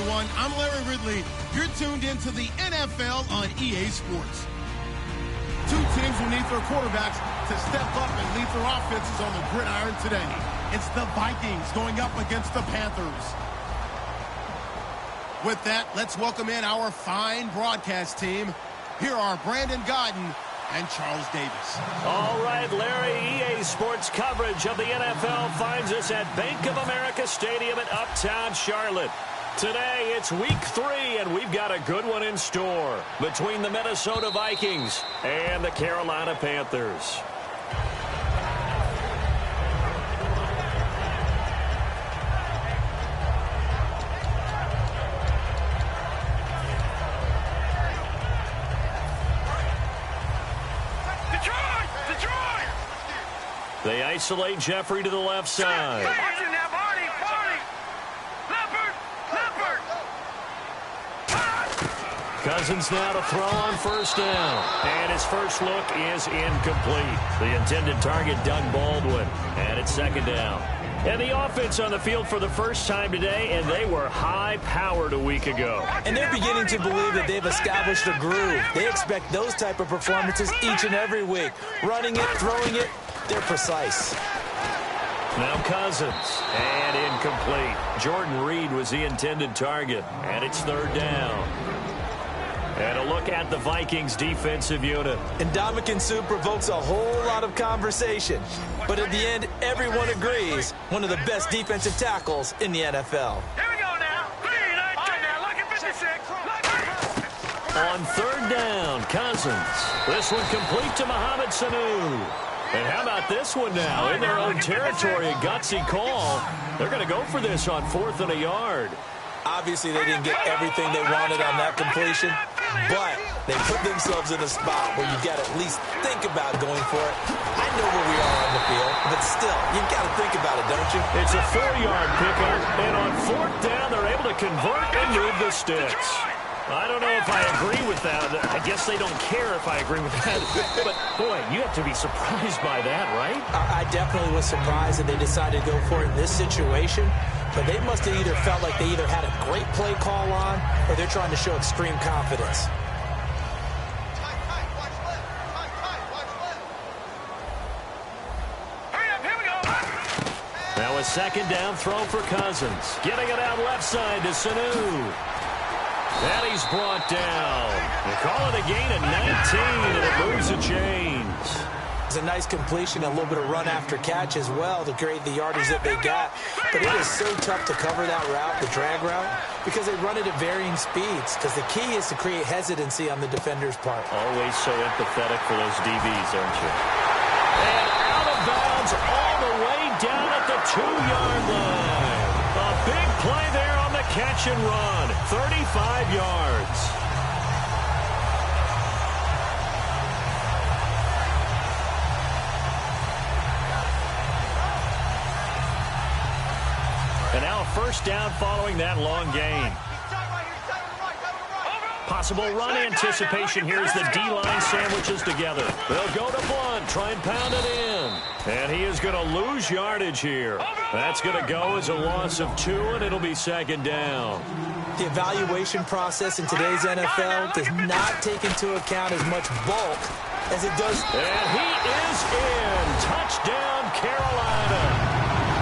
everyone. I'm Larry Ridley. You're tuned into the NFL on EA Sports. Two teams will need their quarterbacks to step up and lead their offenses on the gridiron today. It's the Vikings going up against the Panthers. With that, let's welcome in our fine broadcast team. Here are Brandon Godden and Charles Davis. All right, Larry, EA Sports coverage of the NFL finds us at Bank of America Stadium in Uptown Charlotte. Today, it's week 3, and we've got a good one in store between the Minnesota Vikings and the Carolina Panthers. They isolate Jeffrey to the left side. Cousins now to throw on first down. And his first look is incomplete. The intended target, Doug Baldwin. And it's second down. And the offense on the field for the first time today, and they were high-powered a week ago. And they're beginning to believe that they've established a groove. They expect those type of performances each and every week. Running it, throwing it, they're precise. Now Cousins, and incomplete. Jordan Reed was the intended target, and it's third down. And a look at the Vikings defensive unit. Ndamukong Suh provokes a whole lot of conversation. But at the end, everyone agrees, one of the best defensive tackles in the NFL. Here we go now. 3, 9, now. Look at 56. On third down, Cousins. This one complete to Mohamed Sanu. And how about this one now? In their own territory, a gutsy call. They're going to go for this on 4th and a yard. Obviously, they didn't get everything they wanted on that completion, but they put themselves in a spot where you've got to at least think about going for it. I know where we are on the field, but still, you've got to think about it, don't you? It's a 4-yard pickup, and on 4th down, they're able to convert and move the sticks. I don't know if I agree with that. I guess they don't care if I agree with that. But, boy, you have to be surprised by that, right? I definitely was surprised that they decided to go for it in this situation. But they must have either felt like they either had a great play call on or they're trying to show extreme confidence. Now a second down throw for Cousins. Getting it out left side to Sanu. And he's brought down. They call it a gain of 19, and it moves the chains. It's a nice completion, a little bit of run after catch as well to create the yardage that they got. But it is so tough to cover that route, the drag route, because they run it at varying speeds. Because the key is to create hesitancy on the defender's part. Always so empathetic for those DBs, aren't you? And out of bounds all the way down at the 2-yard line. A big play there on the catch and run. 35 yards. And now a first down following that long gain. Possible run anticipation here as the D-line sandwiches together. They'll go to Blunt, try and pound it in. And he is going to lose yardage here. That's going to go as a loss of 2, and it'll be second down. The evaluation process in today's NFL does not take into account as much bulk as it does. And he is in. Touchdown, Carolina.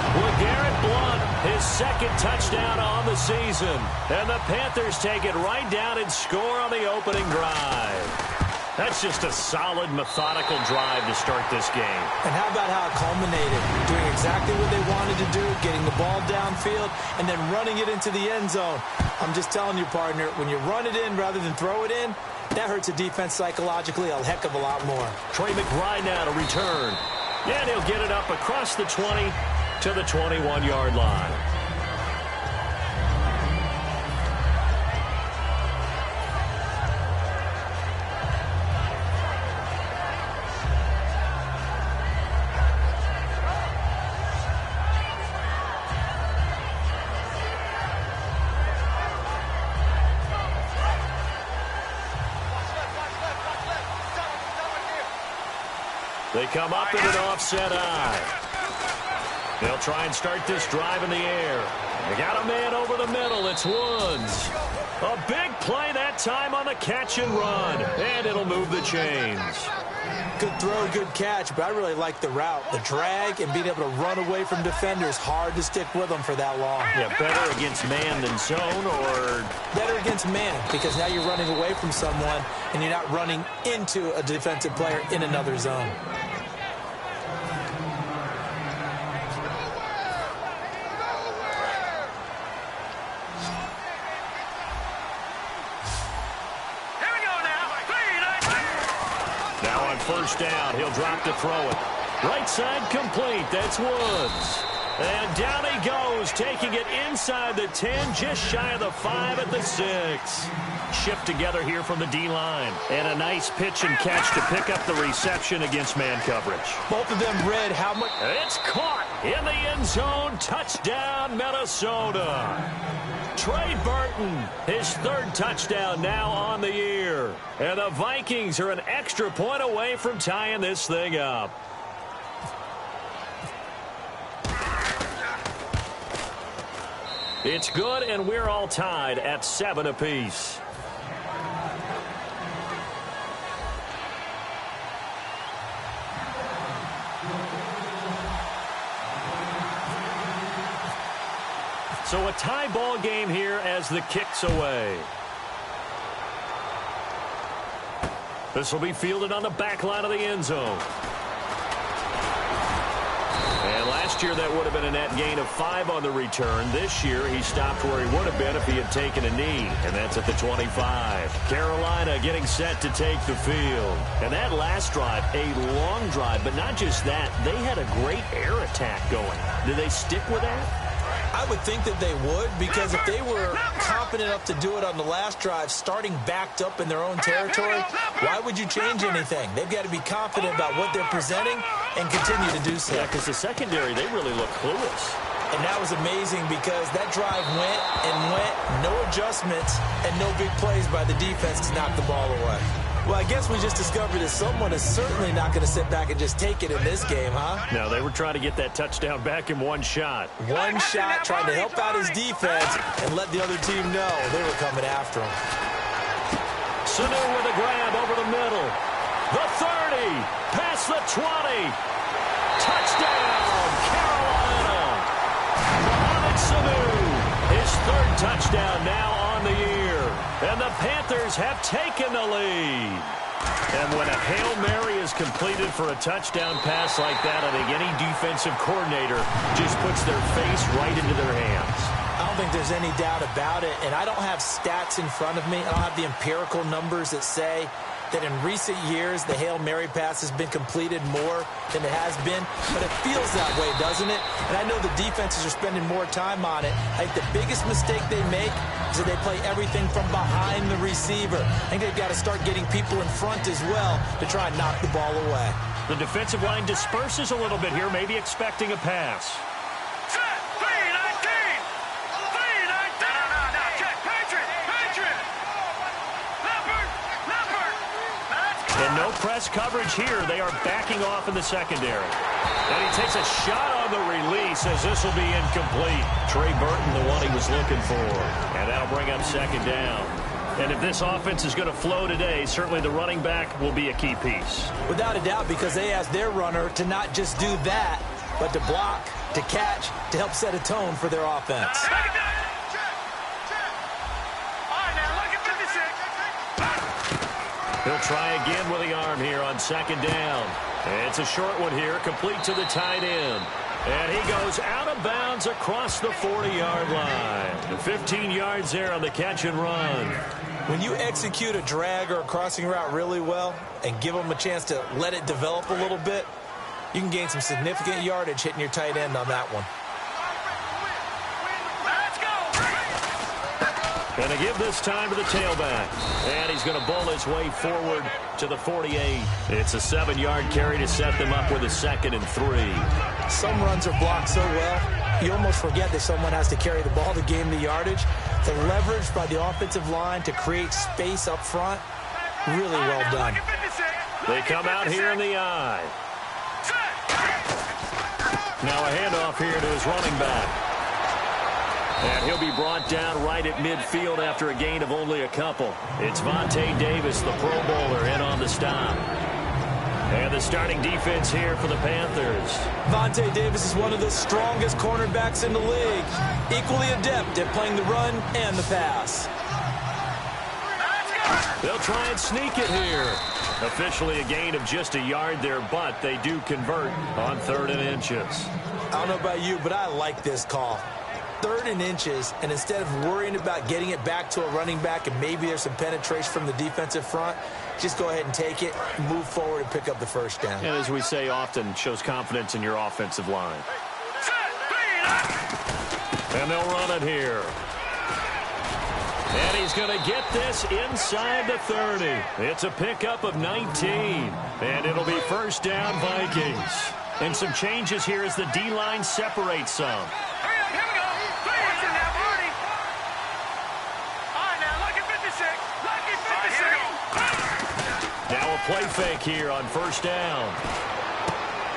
LeGarrette Blunt, his second touchdown on the season. And the Panthers take it right down and score on the opening drive. That's just a solid, methodical drive to start this game. And how about how it culminated? Doing exactly what they wanted to do, getting the ball downfield, and then running it into the end zone. I'm just telling you, partner, when you run it in rather than throw it in, that hurts a defense psychologically a heck of a lot more. Trey McBride now to return. And he'll get it up across the 20 to the 21-yard line. They come up in an offset eye. They'll try and start this drive in the air. They got a man over the middle. It's Woods. A big play that time on the catch and run. And it'll move the chains. Good throw, good catch, but I really like the route. The drag and being able to run away from defenders, hard to stick with them for that long. Yeah, better against man than zone, or? Better against man, because now you're running away from someone and you're not running into a defensive player in another zone. First down. He'll drop to throw it. Right side complete. That's Woods. And down he goes, taking it inside the 10, just shy of the 5 at the 6. Shift together here from the D-line. And a nice pitch and catch to pick up the reception against man coverage. Both of them read how much. It's caught in the end zone. Touchdown, Minnesota. Trey Burton, his third touchdown now on the year. And the Vikings are an extra point away from tying this thing up. It's good, and we're all tied at 7 apiece. So a tie ball game here as the kick's away. This will be fielded on the back line of the end zone. And last year that would have been a net gain of 5 on the return. This year he stopped where he would have been if he had taken a knee, and that's at the 25. Carolina getting set to take the field. And that last drive, a long drive, but not just that. They had a great air attack going. Did they stick with that? I would think that they would, because if they were confident enough to do it on the last drive, starting backed up in their own territory, why would you change anything? They've got to be confident about what they're presenting and continue to do so. Yeah, because the secondary, they really look clueless. And that was amazing because that drive went and went, no adjustments, and no big plays by the defense to knock the ball away. Well, I guess we just discovered that someone is certainly not going to sit back and just take it in this game, huh? No, they were trying to get that touchdown back in one shot. One shot, trying to help out his defense and let the other team know they were coming after him. Sanu with a grab over the middle. The 30, past the 20. Touchdown, Carolina. Mohamed Sanu, his third touchdown now on the year. And the Panthers have taken the lead. And when a Hail Mary is completed for a touchdown pass like that, I think any defensive coordinator just puts their face right into their hands. I don't think there's any doubt about it. And I don't have stats in front of me. I don't have the empirical numbers that say that in recent years the Hail Mary pass has been completed more than it has been. But it feels that way, doesn't it? And I know the defenses are spending more time on it. I think the biggest mistake they make is that they play everything from behind the receiver. I think they've got to start getting people in front as well to try and knock the ball away. The defensive line disperses a little bit here, maybe expecting a pass. And no press coverage here. They are backing off in the secondary. And he takes a shot on the release as this will be incomplete. Trey Burton, the one he was looking for. And that'll bring up second down. And if this offense is going to flow today, certainly the running back will be a key piece. Without a doubt, because they asked their runner to not just do that, but to block, to catch, to help set a tone for their offense. He'll try again with the arm here on second down. It's a short one here, complete to the tight end. And he goes out of bounds across the 40-yard line. 15 yards there on the catch and run. When you execute a drag or a crossing route really well and give them a chance to let it develop a little bit, you can gain some significant yardage hitting your tight end on that one. And to give this time to the tailback. And he's going to bowl his way forward to the 48. It's a 7-yard carry to set them up with a 2nd and 3. Some runs are blocked so well, you almost forget that someone has to carry the ball to gain the yardage. The leverage by the offensive line to create space up front, really well done. They come out here in the eye. Now a handoff here to his running back. And he'll be brought down right at midfield after a gain of only a couple. It's Vontae Davis, the Pro Bowler, in on the stop. And the starting defense here for the Panthers. Vontae Davis is one of the strongest cornerbacks in the league. Equally adept at playing the run and the pass. They'll try and sneak it here. Officially a gain of just a yard there, but they do convert on 3rd and inches. I don't know about you, but I like this call. 3rd and inches, and instead of worrying about getting it back to a running back and maybe there's some penetration from the defensive front, just go ahead and take it, move forward, and pick up the first down. And as we say often, shows confidence in your offensive line. And they'll run it here. And he's going to get this inside the 30. It's a pickup of 19. And it'll be first down, Vikings. And some changes here as the D-line separates some. Now a play fake here on first down.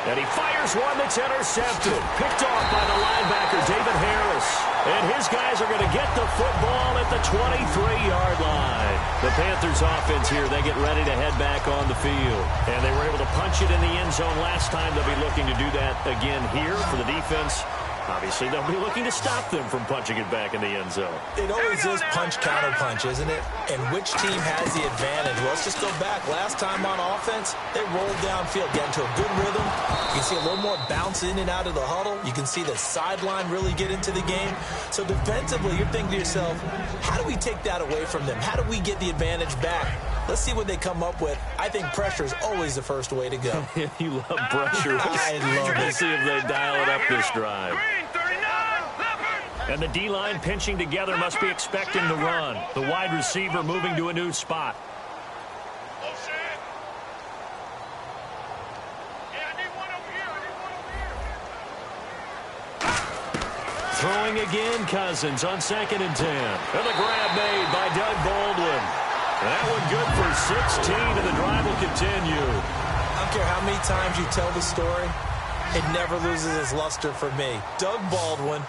And he fires one that's intercepted. Picked off by the linebacker, David Harris. And his guys are going to get the football at the 23-yard line. The Panthers offense here, they get ready to head back on the field. And they were able to punch it in the end zone last time. They'll be looking to do that again here for the defense. Obviously, they'll be looking to stop them from punching it back in the end zone. It always is punch-counter-punch, isn't it? And which team has the advantage? Well, let's just go back. Last time on offense, they rolled downfield, get into a good rhythm. You can see a little more bounce in and out of the huddle. You can see the sideline really get into the game. So defensively, you're thinking to yourself, how do we take that away from them? How do we get the advantage back? Let's see what they come up with. I think pressure is always the first way to go. You love pressure. I love it. Let's see if they dial it up this drive. And the D-line pinching together must be expecting the run. The wide receiver moving to a new spot. Throwing again, Cousins on 2nd and 10. And the grab made by Doug Baldwin. That one good for 16, and the drive will continue. I don't care how many times you tell the story, it never loses its luster for me. Doug Baldwin,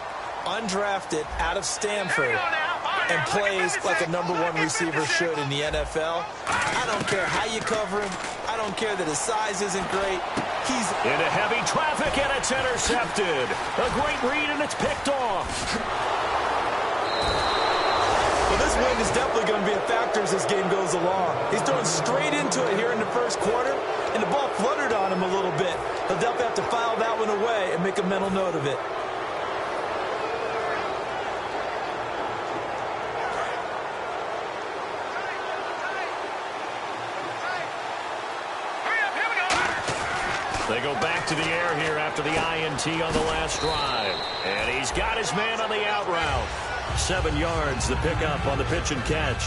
undrafted out of Stanford, and plays like a #1 receiver should in the NFL. I don't care how you cover him. I don't care that his size isn't great. He's into heavy traffic, and it's intercepted. A great read, and it's picked off. Well, this wind is definitely going to be a factor as this game goes along. He's throwing straight into it here in the first quarter, and the ball fluttered on him a little bit. He'll definitely have to file that one away and make a mental note of it. They go back to the air here after the INT on the last drive. And he's got his man on the out route. 7 yards, the pickup on the pitch and catch.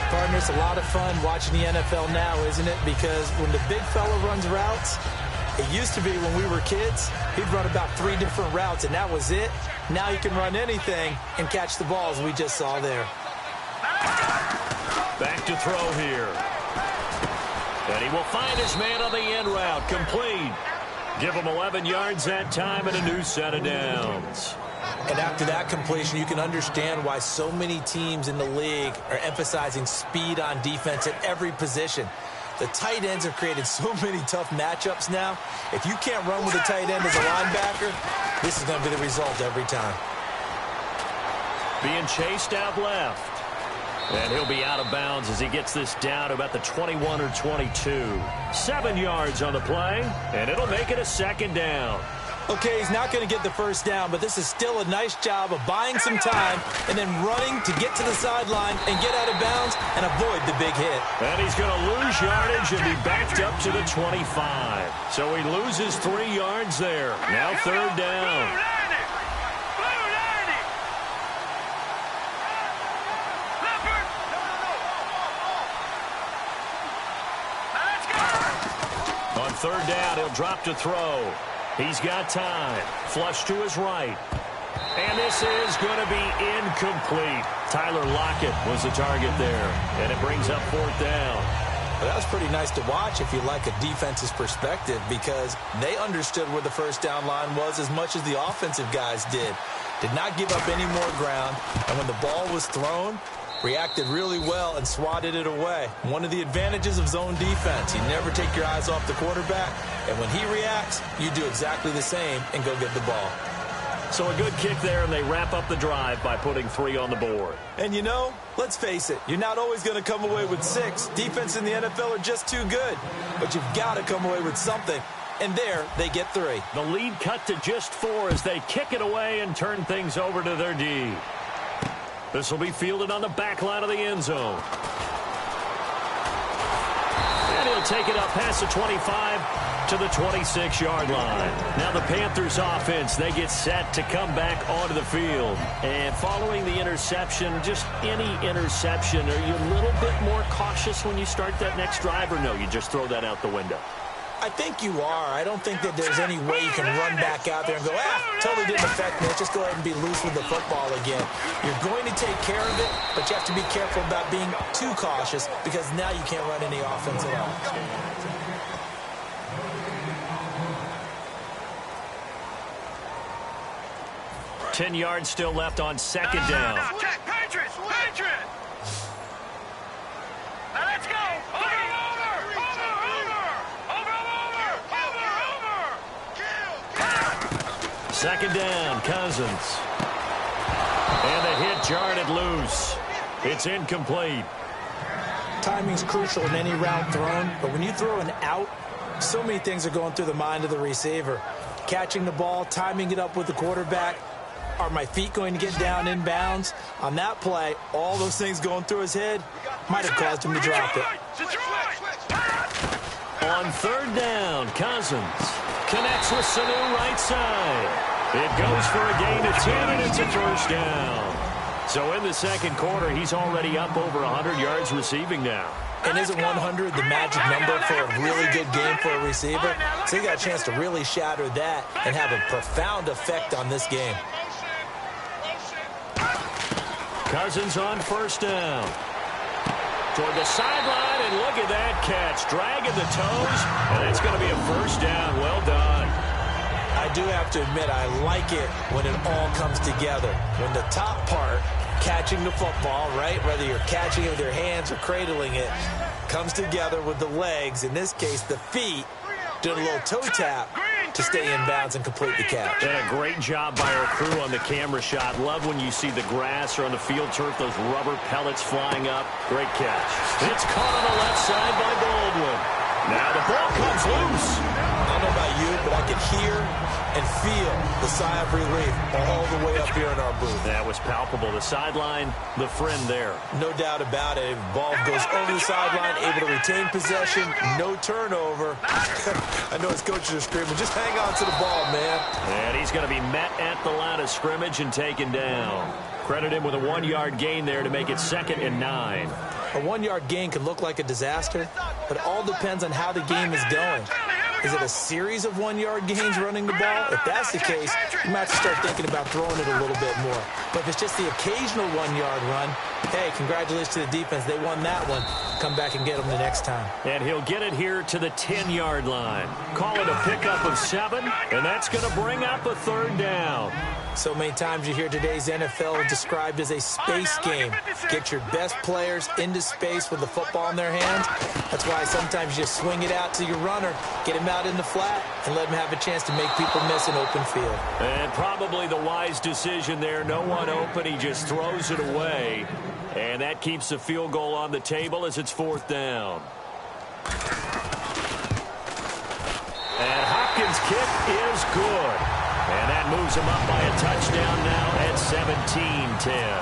Partner, it's a lot of fun watching the NFL now, isn't it? Because when the big fella runs routes, it used to be when we were kids, he'd run about 3 different routes, and that was it. Now you can run anything and catch the balls we just saw there. Back to throw here. And he will find his man on the end route. Complete. Give him 11 yards that time and a new set of downs. And after that completion, you can understand why so many teams in the league are emphasizing speed on defense at every position. The tight ends have created so many tough matchups now. If you can't run with a tight end as a linebacker, this is going to be the result every time. Being chased out left. And he'll be out of bounds as he gets this down to about the 21 or 22. 7 yards on the play, and it'll make it a 2nd down. Okay, he's not going to get the first down, but this is still a nice job of buying some time and then running to get to the sideline and get out of bounds and avoid the big hit. And he's going to lose yardage and be backed up to the 25. So he loses 3 yards there. Now 3rd down. On 3rd down, he'll drop to throw. He's got time. Flush to his right. And this is going to be incomplete. Tyler Lockett was the target there. And it brings up 4th down. But that was pretty nice to watch if you like a defense's perspective, because they understood where the first down line was as much as the offensive guys did. Did not give up any more ground, and when the ball was thrown, reacted really well and swatted it away. One of the advantages of zone defense, you never take your eyes off the quarterback, and when he reacts, you do exactly the same and go get the ball. So a good kick there, and they wrap up the drive by putting 3 on the board. And you know, let's face it, you're not always going to come away with 6. Defense in the NFL are just too good, but you've got to come away with something. And there, they get 3. The lead cut to just 4 as they kick it away and turn things over to their D. This will be fielded on the back line of the end zone. And he'll take it up past the 25 to the 26-yard line. Now the Panthers offense, they get set to come back onto the field. And following the interception, just any interception, are you a little bit more cautious when you start that next drive, or no, you just throw that out the window? I think you are. I don't think that there's any way you can run back out there and go, totally didn't affect me. Let's just go ahead and be loose with the football again. You're going to take care of it, but you have to be careful about being too cautious, because now you can't run any offense at all. Ten yards still left on second down. Patriots! Now let's go! Second down, Cousins. And the hit jarred it loose. It's incomplete. Timing's crucial in any route thrown, but when you throw an out, so many things are going through the mind of the receiver. Catching the ball, timing it up with the quarterback. Are my feet going to get down in bounds? On that play, all those things going through his head might have caused him to drop it. On third down, Cousins connects with Sanu right side. It goes for a gain of 10, and it's a first down. So in the second quarter, he's already up over 100 yards receiving now. And isn't 100 the magic number for a really good game for a receiver? So he got a chance to really shatter that and have a profound effect on this game. Cousins on first down. Toward the sideline, and look at that catch. Dragging the toes, and it's going to be a first down. Well done. I do have to admit, I like it when it all comes together. When the top part, catching the football, right, whether you're catching it with your hands or cradling it, comes together with the legs, in this case the feet, doing a little toe tap to stay in bounds and complete the catch. And a great job by our crew on the camera shot. Love when you see the grass or on the field turf, those rubber pellets flying up. Great catch. It's caught on the left side by Baldwin. Now the ball comes loose. I don't know about you, but I can hear and feel the sigh of relief all the way up here in our booth. That was palpable. The sideline, the friend there. No doubt about it. Ball goes over the sideline, able to retain possession, no turnover. I know his coaches are screaming, just hang on to the ball, man. And he's going to be met at the line of scrimmage and taken down. Credit him with a 1-yard gain there to make it 2nd and 9. A 1-yard gain can look like a disaster, but it all depends on how the game is going. Is it a series of 1-yard gains running the ball? If that's the case, you might have to start thinking about throwing it a little bit more. But if it's just the occasional 1-yard run, hey, congratulations to the defense. They won that one. Come back and get them the next time. And he'll get it here to the 10-yard line. Call it a pickup of 7, and that's going to bring up a 3rd down. So many times you hear today's NFL described as a space game. Get your best players into space with the football in their hands. That's why sometimes you just swing it out to your runner, get him out in the flat, and let him have a chance to make people miss an open field. And probably the wise decision there. No one open. He just throws it away. And that keeps the field goal on the table as it's 4th down. And Hopkins' kick is good. And that moves him up by a touchdown now at 17-10.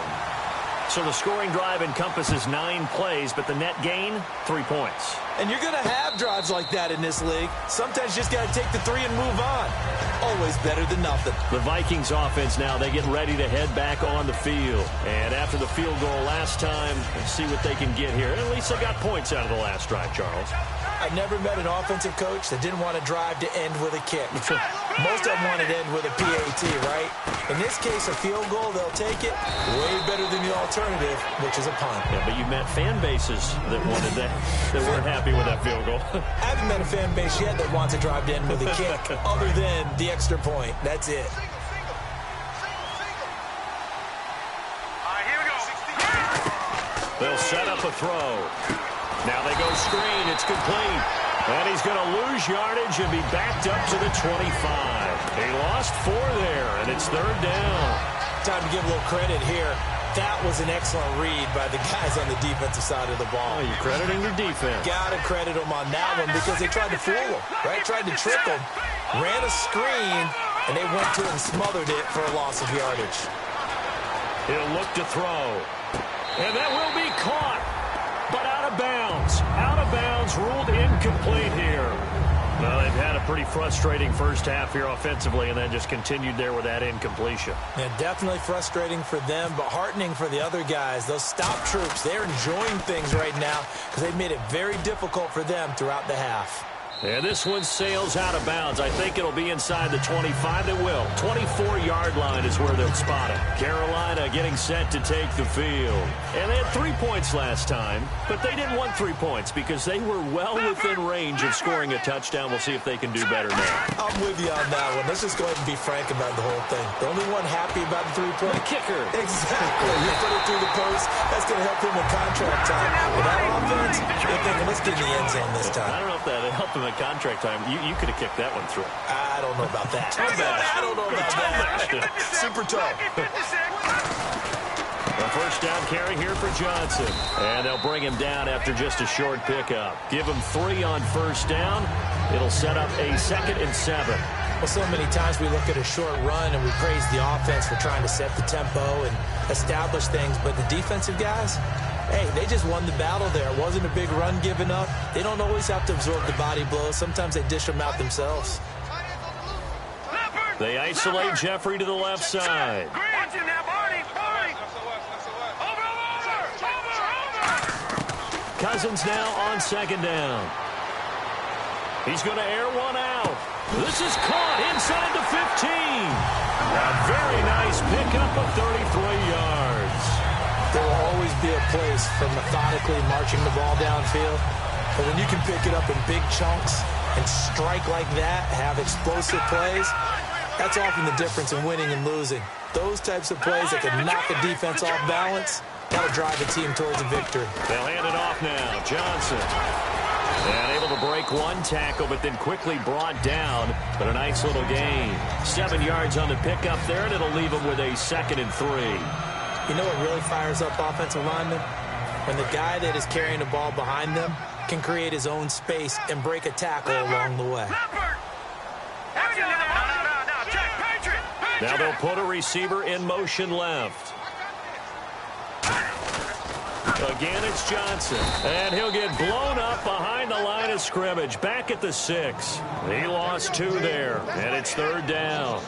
So the scoring drive encompasses 9 plays, but the net gain, 3 points. And you're going to have drives like that in this league. Sometimes you just got to take the 3 and move on. Always better than nothing. The Vikings offense now, they get ready to head back on the field. And after the field goal last time, let's see what they can get here. At least they got points out of the last drive, Charles. I never met an offensive coach that didn't want to drive to end with a kick. Most of them want to end with a PAT, right? In this case, a field goal, they'll take it way better than the alternative, which is a punt. Yeah, but you met fan bases that wanted that, that weren't happy with that field goal. I haven't met a fan base yet that wants to drive to end with a kick other than the extra point. That's it. They'll set up a throw. Now they go screen. It's complete. And he's going to lose yardage and be backed up to the 25. He lost 4 there, and it's 3rd down. Time to give a little credit here. That was an excellent read by the guys on the defensive side of the ball. Oh, you're crediting their defense. Got to credit them on that one because they tried to fool them, right? Tried to trick them. Ran a screen, and they went to it and smothered it for a loss of yardage. He'll look to throw. And that will be caught. But out of bounds. Out of bounds, ruled incomplete here. Well, they've had a pretty frustrating first half here offensively, and then just continued there with that incompletion. Yeah, definitely frustrating for them, but heartening for the other guys. Those stop troops, they're enjoying things right now because they've made it very difficult for them throughout the half. And this one sails out of bounds. I think it'll be inside the 25. It will. 24-yard line is where they'll spot it. Carolina getting set to take the field. And they had 3 points last time, but they didn't want 3 points because they were well within range of scoring a touchdown. We'll see if they can do better now. I'm with you on that one. Let's just go ahead and be frank about the whole thing. The only one happy about the 3-point? The kicker. Exactly. You put it through the post. That's going to help him in contract time. With that offense, you're thinking, let's get in the end zone this time. I don't know if that helped him at contract time. You could have kicked that one through. I don't know about that. I don't know about that. Super tough. A first down carry here for Johnson. And they'll bring him down after just a short pickup. Give him 3 on first down. It'll set up a 2nd and 7. Well, so many times we look at a short run and we praise the offense for trying to set the tempo and establish things, but the defensive guys, hey, they just won the battle there. It wasn't a big run given up. They don't always have to absorb the body blows. Sometimes they dish them out themselves. They isolate Jeffrey to the left side. Cousins now on 2nd down. He's going to air one out. This is caught inside the 15. A very nice pickup of 33 yards. There will always be a place for methodically marching the ball downfield. But when you can pick it up in big chunks and strike like that, have explosive plays, that's often the difference in winning and losing. Those types of plays that can knock a defense off balance, that'll drive a team towards a victory. They'll hand it off now. Johnson. And able to break one tackle, but then quickly brought down. But a nice little gain. 7 yards on the pickup there, and it'll leave them with a 2nd and 3. You know what really fires up offensive linemen? When the guy that is carrying the ball behind them can create his own space and break a tackle along the way. Now they'll put a receiver in motion left. Again, it's Johnson. And he'll get blown up behind the line of scrimmage. Back at the 6. He lost 2 there, and it's 3rd down.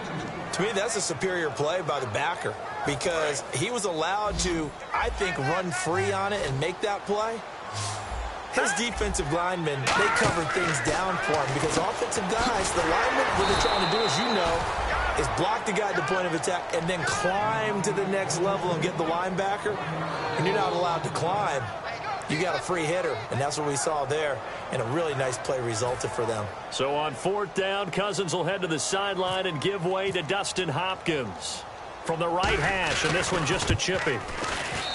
To me, that's a superior play by the backer because he was allowed to, I think, run free on it and make that play. His defensive linemen, they covered things down for him because offensive guys, the linemen, what they're trying to do, as you know, is block the guy at the point of attack and then climb to the next level and get the linebacker. And you're not allowed to climb. You got a free hitter, and that's what we saw there. And a really nice play resulted for them. So on 4th down, Cousins will head to the sideline and give way to Dustin Hopkins. From the right hash, and this one just a chippy.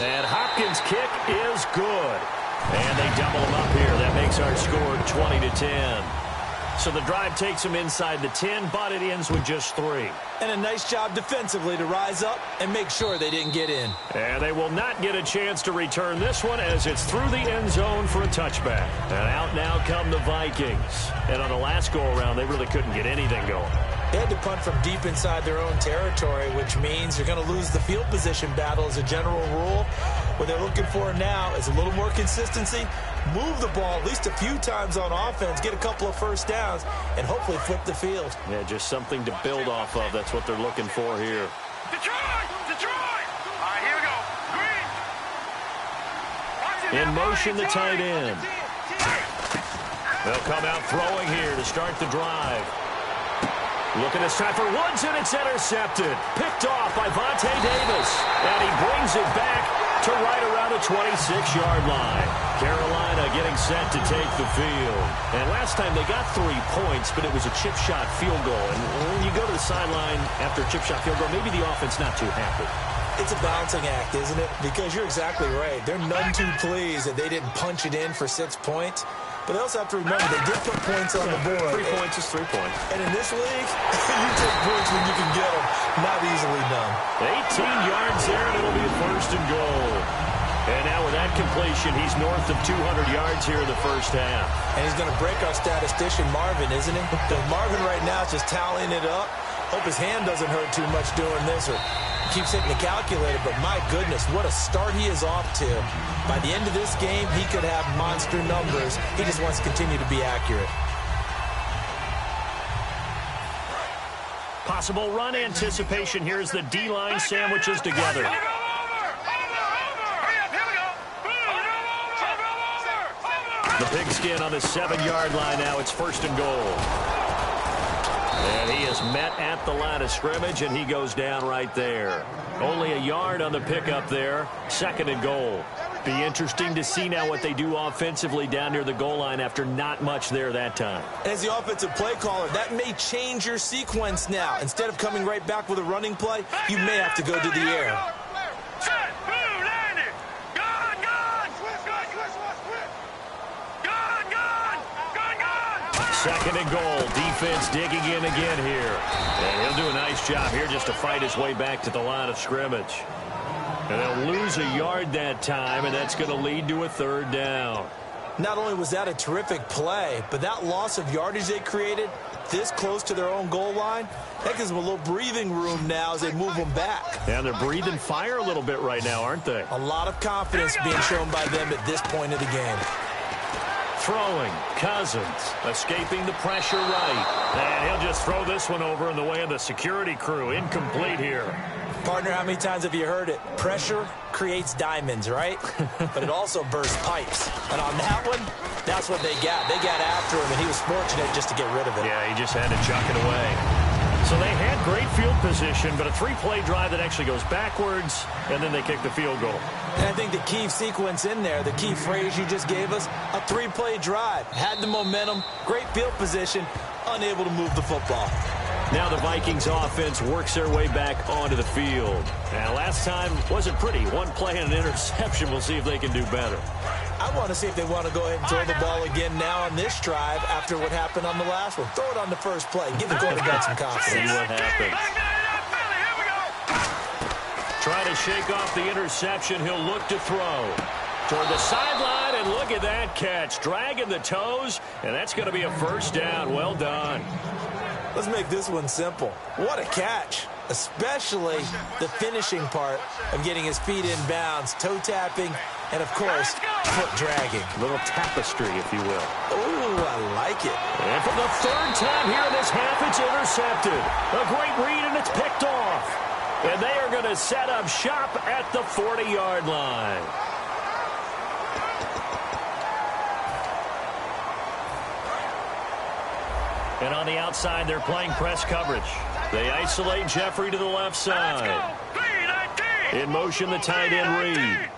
And Hopkins' kick is good. And they double him up here. That makes our score 20-10. So the drive takes them inside the 10, but it ends with just 3. And a nice job defensively to rise up and make sure they didn't get in. And they will not get a chance to return this one as it's through the end zone for a touchback. And out now come the Vikings. And on the last go-around, they really couldn't get anything going. They had to punt from deep inside their own territory, which means you're going to lose the field position battle as a general rule. What they're looking for now is a little more consistency, move the ball at least a few times on offense, get a couple of first downs, and hopefully flip the field. Yeah, just something to build off of. That's what they're looking for here. Detroit! Detroit! All right, here we go. Green. In motion, the tight end. They'll come out throwing here to start the drive. Looking this time for Woods, and it's intercepted. Picked off by Vontae Davis. And he brings it back to right around the 26-yard line. Carolina getting set to take the field. And last time they got 3 points, but it was a chip shot field goal. And when you go to the sideline after a chip shot field goal, maybe the offense not too happy. It's a balancing act, isn't it? Because you're exactly right. They're none too pleased that they didn't punch it in for 6 points. But they also have to remember they did put points on the board. 3 points is 3 points. And in this league, you take points when you can get them. Not easily done. 18 yards there, and it'll be a first and goal. And now with that completion, he's north of 200 yards here in the first half. And he's going to break our statistician, Marvin, isn't he? Because Marvin right now is just tallying it up. Hope his hand doesn't hurt too much doing this or keeps hitting the calculator. But my goodness, what a start he is off to. By the end of this game, he could have monster numbers. He just wants to continue to be accurate. Possible run anticipation. Here's the D-line sandwiches together. The pigskin on the 7-yard line now. It's first and goal. And he is met at the line of scrimmage, and he goes down right there. Only a yard on the pickup there. Second and goal. Be interesting to see now what they do offensively down near the goal line after not much there that time. As the offensive play caller, that may change your sequence now. Instead of coming right back with a running play, you may have to go to the air. Second and goal. Defense digging in again here. And he'll do a nice job here just to fight his way back to the line of scrimmage. And they'll lose a yard that time, and that's going to lead to a third down. Not only was that a terrific play, but that loss of yardage they created this close to their own goal line, that gives them a little breathing room now as they move them back. And they're breathing fire a little bit right now, aren't they? A lot of confidence being shown by them at this point of the game. Throwing, Cousins, escaping the pressure right. And he'll just throw this one over in the way of the security crew. Incomplete here. Partner, how many times have you heard it? Pressure creates diamonds, right? But it also bursts pipes. And on that one, that's what they got. They got after him, and he was fortunate just to get rid of it. Yeah, he just had to chuck it away. So they had great field position, but a 3-play drive that actually goes backwards, and then they kick the field goal. And I think the key sequence in there, the key phrase you just gave us, a 3-play drive. Had the momentum, great field position, unable to move the football. Now the Vikings offense works their way back onto the field. Now last time wasn't pretty. 1 play and an interception. We'll see if they can do better. I want to see if they want to go ahead and throw the ball again now on this drive after what happened on the last one. Throw it on the first play. Give the quarterback some confidence. See what happens. Trying to shake off the interception. He'll look to throw. Toward the sideline, and look at that catch. Dragging the toes, and that's going to be a first down. Well done. Let's make this one simple. What a catch, especially the finishing part of getting his feet in bounds, toe tapping, and, of course, foot dragging. A little tapestry, if you will. Ooh, I like it. And for the third time here in this half, it's intercepted. A great read, and it's picked off. And they are going to set up shop at the 40-yard line. And on the outside, they're playing press coverage. They isolate Jeffrey to the left side. In motion, the tight end Reed.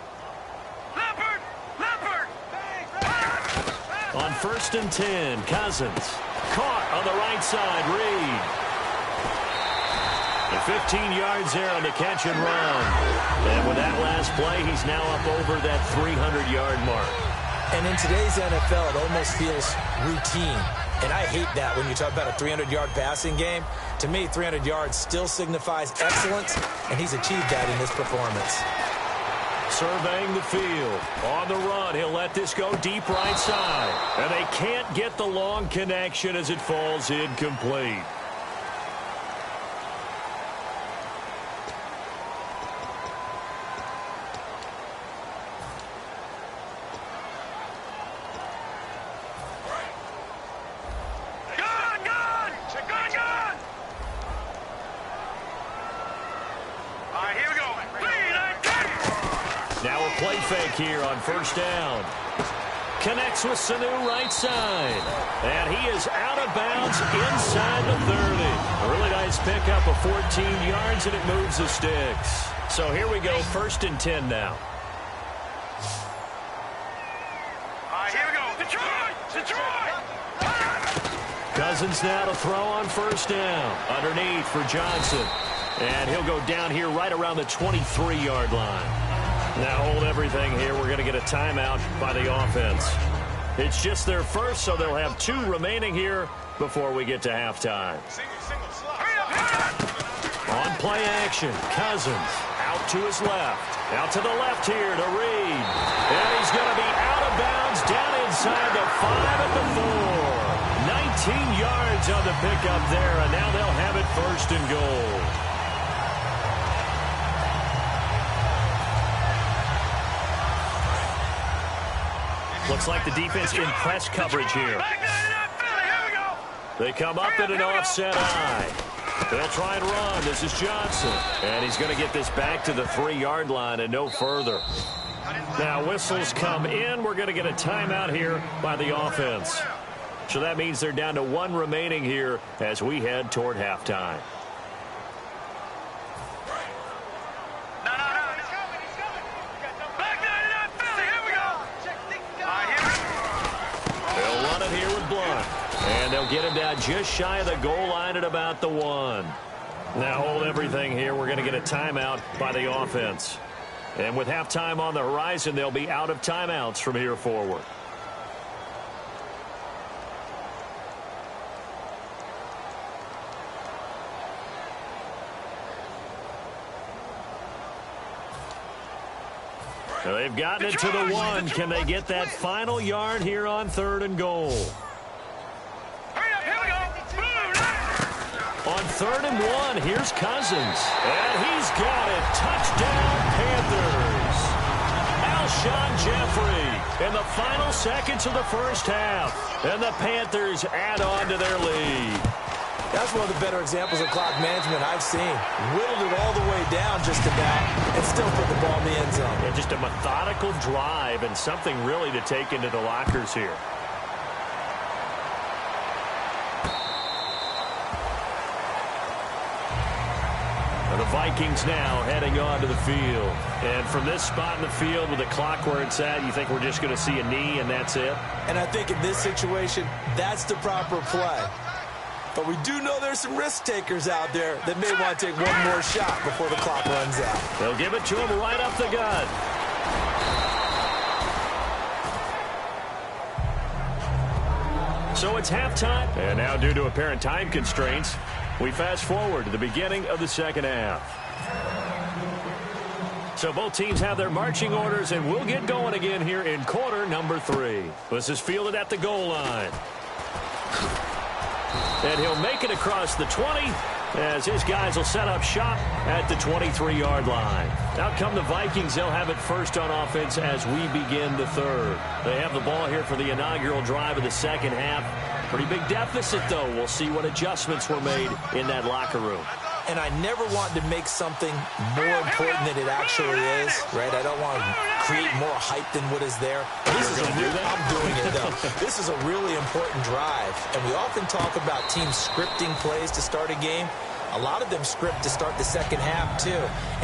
On 1st and 10, Cousins. Caught on the right side, Reed. And 15 yards there on the catch and run. And with that last play, he's now up over that 300-yard mark. And in today's NFL, it almost feels routine. And I hate that when you talk about a 300-yard passing game. To me, 300 yards still signifies excellence, and he's achieved that in this performance. Surveying the field. On the run, he'll let this go deep right side. And they can't get the long connection as it falls incomplete. Now a play fake here on 1st down. Connects with Sanu right side. And he is out of bounds inside the 30. A really nice pickup of 14 yards, and it moves the sticks. So here we go, 1st and 10 now. All right, here we go. Detroit! Detroit! Cousins now to throw on 1st down. Underneath for Johnson. And he'll go down here right around the 23-yard line. Now hold everything here. We're going to get a timeout by the offense. It's just their first, so they'll have 2 remaining here before we get to halftime. On play action, Cousins out to his left. Out to the left here to Reed. And he's going to be out of bounds down inside the 5 at the 4. 19 yards on the pickup there, and now they'll have it 1st and goal. Looks like the defense in press coverage here. They come up in an offset eye. They'll try and run. This is Johnson. And he's going to get this back to the 3-yard line and no further. Now whistles come in. We're going to get a timeout here by the offense. So that means they're down to 1 remaining here as we head toward halftime. And they'll get him down just shy of the goal line at about the 1. Now hold everything here. We're going to get a timeout by the offense. And with halftime on the horizon, they'll be out of timeouts from here forward. They've gotten it to the 1. Can they get that final yard here on 3rd and goal? On 3rd and 1, here's Cousins. And he's got it. Touchdown, Panthers. Alshon Jeffrey in the final seconds of the 1st half. And the Panthers add on to their lead. That's one of the better examples of clock management I've seen. Whittled it all the way down just about and still put the ball in the end zone. Yeah, just a methodical drive and something really to take into the lockers here. The Vikings now heading onto the field. And from this spot in the field with the clock where it's at, you think we're just going to see a knee and that's it? And I think in this situation, that's the proper play. But we do know there's some risk takers out there that may want to take one more shot before the clock runs out. They'll give it to him right up the gut. So it's halftime. And now due to apparent time constraints, we fast forward to the beginning of the 2nd half. So both teams have their marching orders, and we'll get going again here in quarter number 3. This is fielded at the goal line. And he'll make it across the 20 as his guys will set up shop at the 23-yard line. Out come the Vikings. They'll have it 1st on offense as we begin the 3rd. They have the ball here for the inaugural drive of the 2nd half. Pretty big deficit, though. We'll see what adjustments were made in that locker room. And I never want to make something more important than it actually is, right? I don't want to create more hype than what is there. This is I'm doing it, though. This is a really important drive. And we often talk about teams scripting plays to start a game. A lot of them script to start the 2nd half, too.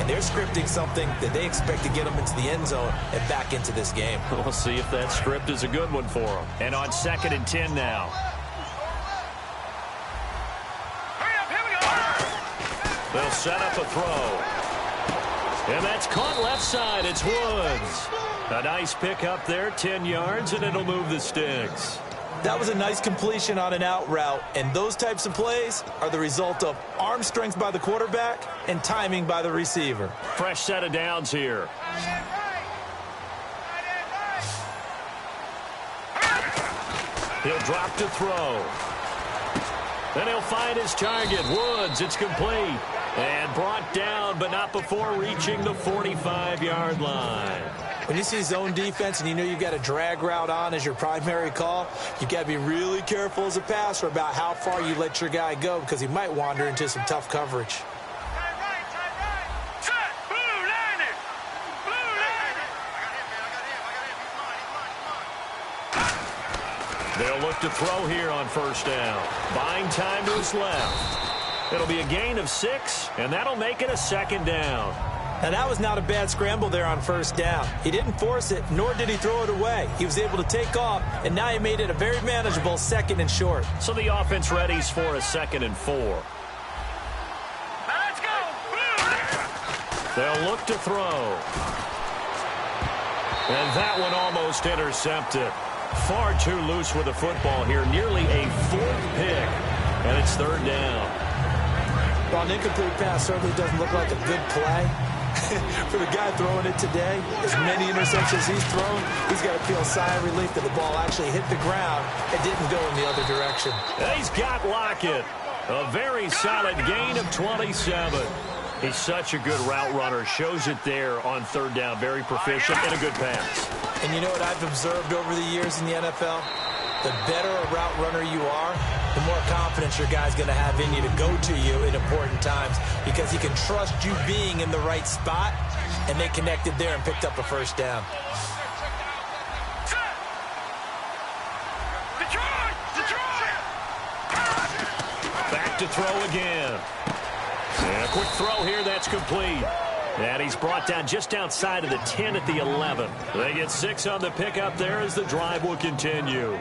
And they're scripting something that they expect to get them into the end zone and back into this game. We'll see if that script is a good one for them. And on 2nd and 10 now. They'll set up a throw. And that's caught left side. It's Woods. A nice pick up there, 10 yards, and it'll move the sticks. That was a nice completion on an out route, and those types of plays are the result of arm strength by the quarterback and timing by the receiver. Fresh set of downs here. He'll drop to throw. Then he'll find his target. Woods, it's complete. And brought down, but not before reaching the 45-yard line. When you see zone defense and you know you've got a drag route on as your primary call, you've got to be really careful as a passer about how far you let your guy go because he might wander into some tough coverage. They'll look to throw here on first down. Buying time to his left. It'll be a gain of 6, and that'll make it a second down. Now, that was not a bad scramble there on first down. He didn't force it, nor did he throw it away. He was able to take off, and now he made it a very manageable 2nd and short. So the offense readies for a 2nd and 4. Let's go. They'll look to throw. And that one almost intercepted. Far too loose with the football here. Nearly a 4th pick. And it's 3rd down. Well, an incomplete pass certainly doesn't look like a good play. For the guy throwing it today, as many interceptions he's thrown, he's got to feel a sigh of relief that the ball actually hit the ground and didn't go in the other direction. He's got Lockett. A very solid gain of 27. He's such a good route runner. Shows it there on 3rd down. Very proficient and a good pass. And you know what I've observed over the years in the NFL? The better a route runner you are, the more confidence your guy's going to have in you to go to you in important times because he can trust you being in the right spot, and they connected there and picked up a first down. Back to throw again. And a quick throw here, that's complete. And he's brought down just outside of the 10 at the 11. They get 6 on the pickup there as the drive will continue.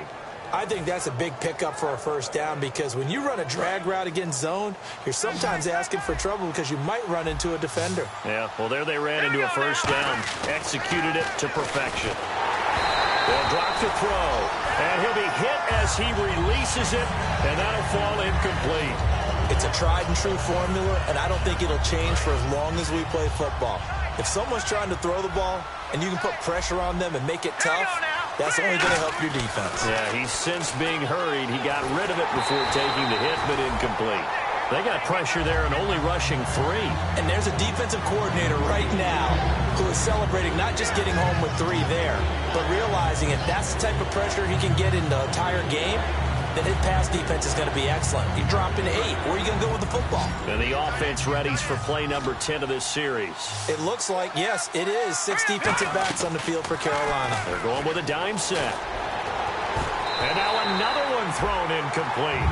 I think that's a big pickup for a first down because when you run a drag route against zone, you're sometimes asking for trouble because you might run into a defender. Yeah, well, there they ran into a first down. Executed it to perfection. They'll drop to throw. And he'll be hit as he releases it, and that'll fall incomplete. It's a tried-and-true formula, and I don't think it'll change for as long as we play football. If someone's trying to throw the ball and you can put pressure on them and make it tough, that's only going to help your defense. Yeah, he's since being hurried. He got rid of it before taking the hit, but incomplete. They got pressure there and only rushing 3. And there's a defensive coordinator right now who is celebrating not just getting home with 3 there, but realizing if that's the type of pressure he can get in the entire game, then his pass defense is going to be excellent. You drop in 8. Where are you going to go with the football? And the offense readies for play number 10 of this series. It looks like, yes, it is 6 defensive backs on the field for Carolina. They're going with a dime set. And now another one thrown incomplete.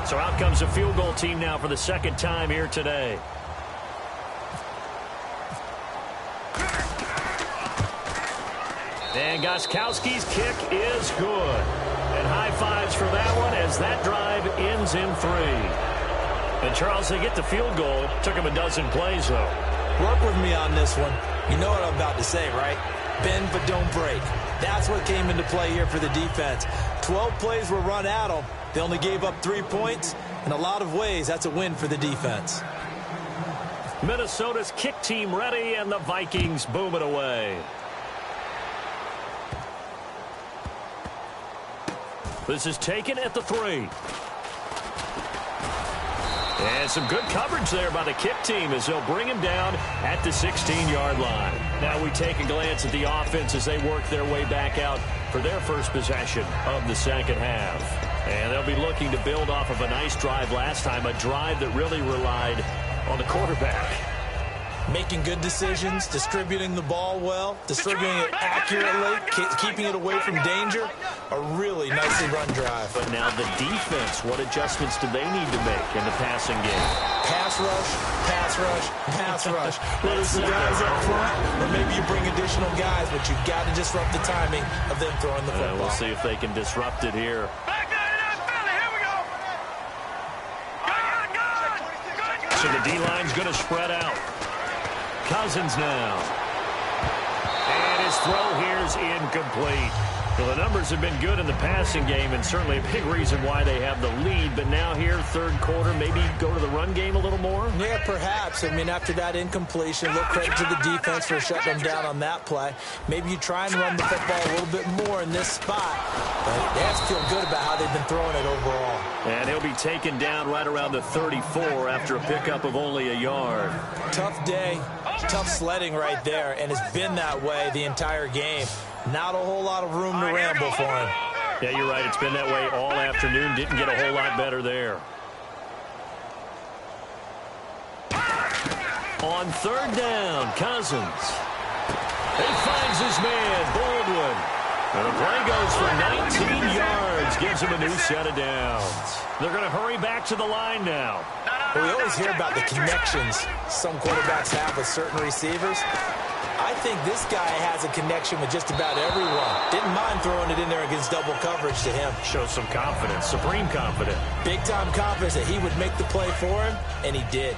So out comes a field goal team now for the 2nd time here today. And Gostkowski's kick is good. And high fives for that one as that drive ends in 3. And Charles, they get the field goal. Took him a dozen plays, though. Work with me on this one. You know what I'm about to say, right? Bend but don't break. That's what came into play here for the defense. 12 plays were run at them. They only gave up 3 points. In a lot of ways, that's a win for the defense. Minnesota's kick team ready, and the Vikings boom it away. This is taken at the 3. And some good coverage there by the kick team as they'll bring him down at the 16-yard line. Now we take a glance at the offense as they work their way back out for their first possession of the 2nd half. And they'll be looking to build off of a nice drive last time, a drive that really relied on the quarterback. Making good decisions, distributing the ball well, distributing it accurately, keeping it away from danger. A really nicely run drive. But now the defense, what adjustments do they need to make in the passing game? Pass rush, pass rush, pass rush. Whether it's the guys up front or maybe you bring additional guys, but you've got to disrupt the timing of them throwing the football. We'll see if they can disrupt it here. So the D-line's going to spread out. Cousins now. And his throw here's incomplete. Well, the numbers have been good in the passing game and certainly a big reason why they have the lead. But now here, 3rd quarter, maybe go to the run game a little more? Yeah, perhaps. I mean, after that incompletion, look credit to the defense for shutting them down on that play. Maybe you try and run the football a little bit more in this spot. But they have to feel good about how they've been throwing it overall. And he'll be taken down right around the 34 after a pickup of only a yard. Tough day, tough sledding right there, and it's been that way the entire game. Not a whole lot of room to ramble for him. Yeah, you're right. It's been that way all afternoon. Didn't get a whole lot better there. On 3rd down, Cousins. He finds his man, Baldwin. And the play goes for 19 yards, gives him a new set of downs. They're going to hurry back to the line now. Well, we always hear about the connections some quarterbacks have with certain receivers. I think this guy has a connection with just about everyone. Didn't mind throwing it in there against double coverage to him. Shows some confidence, supreme confidence. Big-time confidence that he would make the play for him, and he did.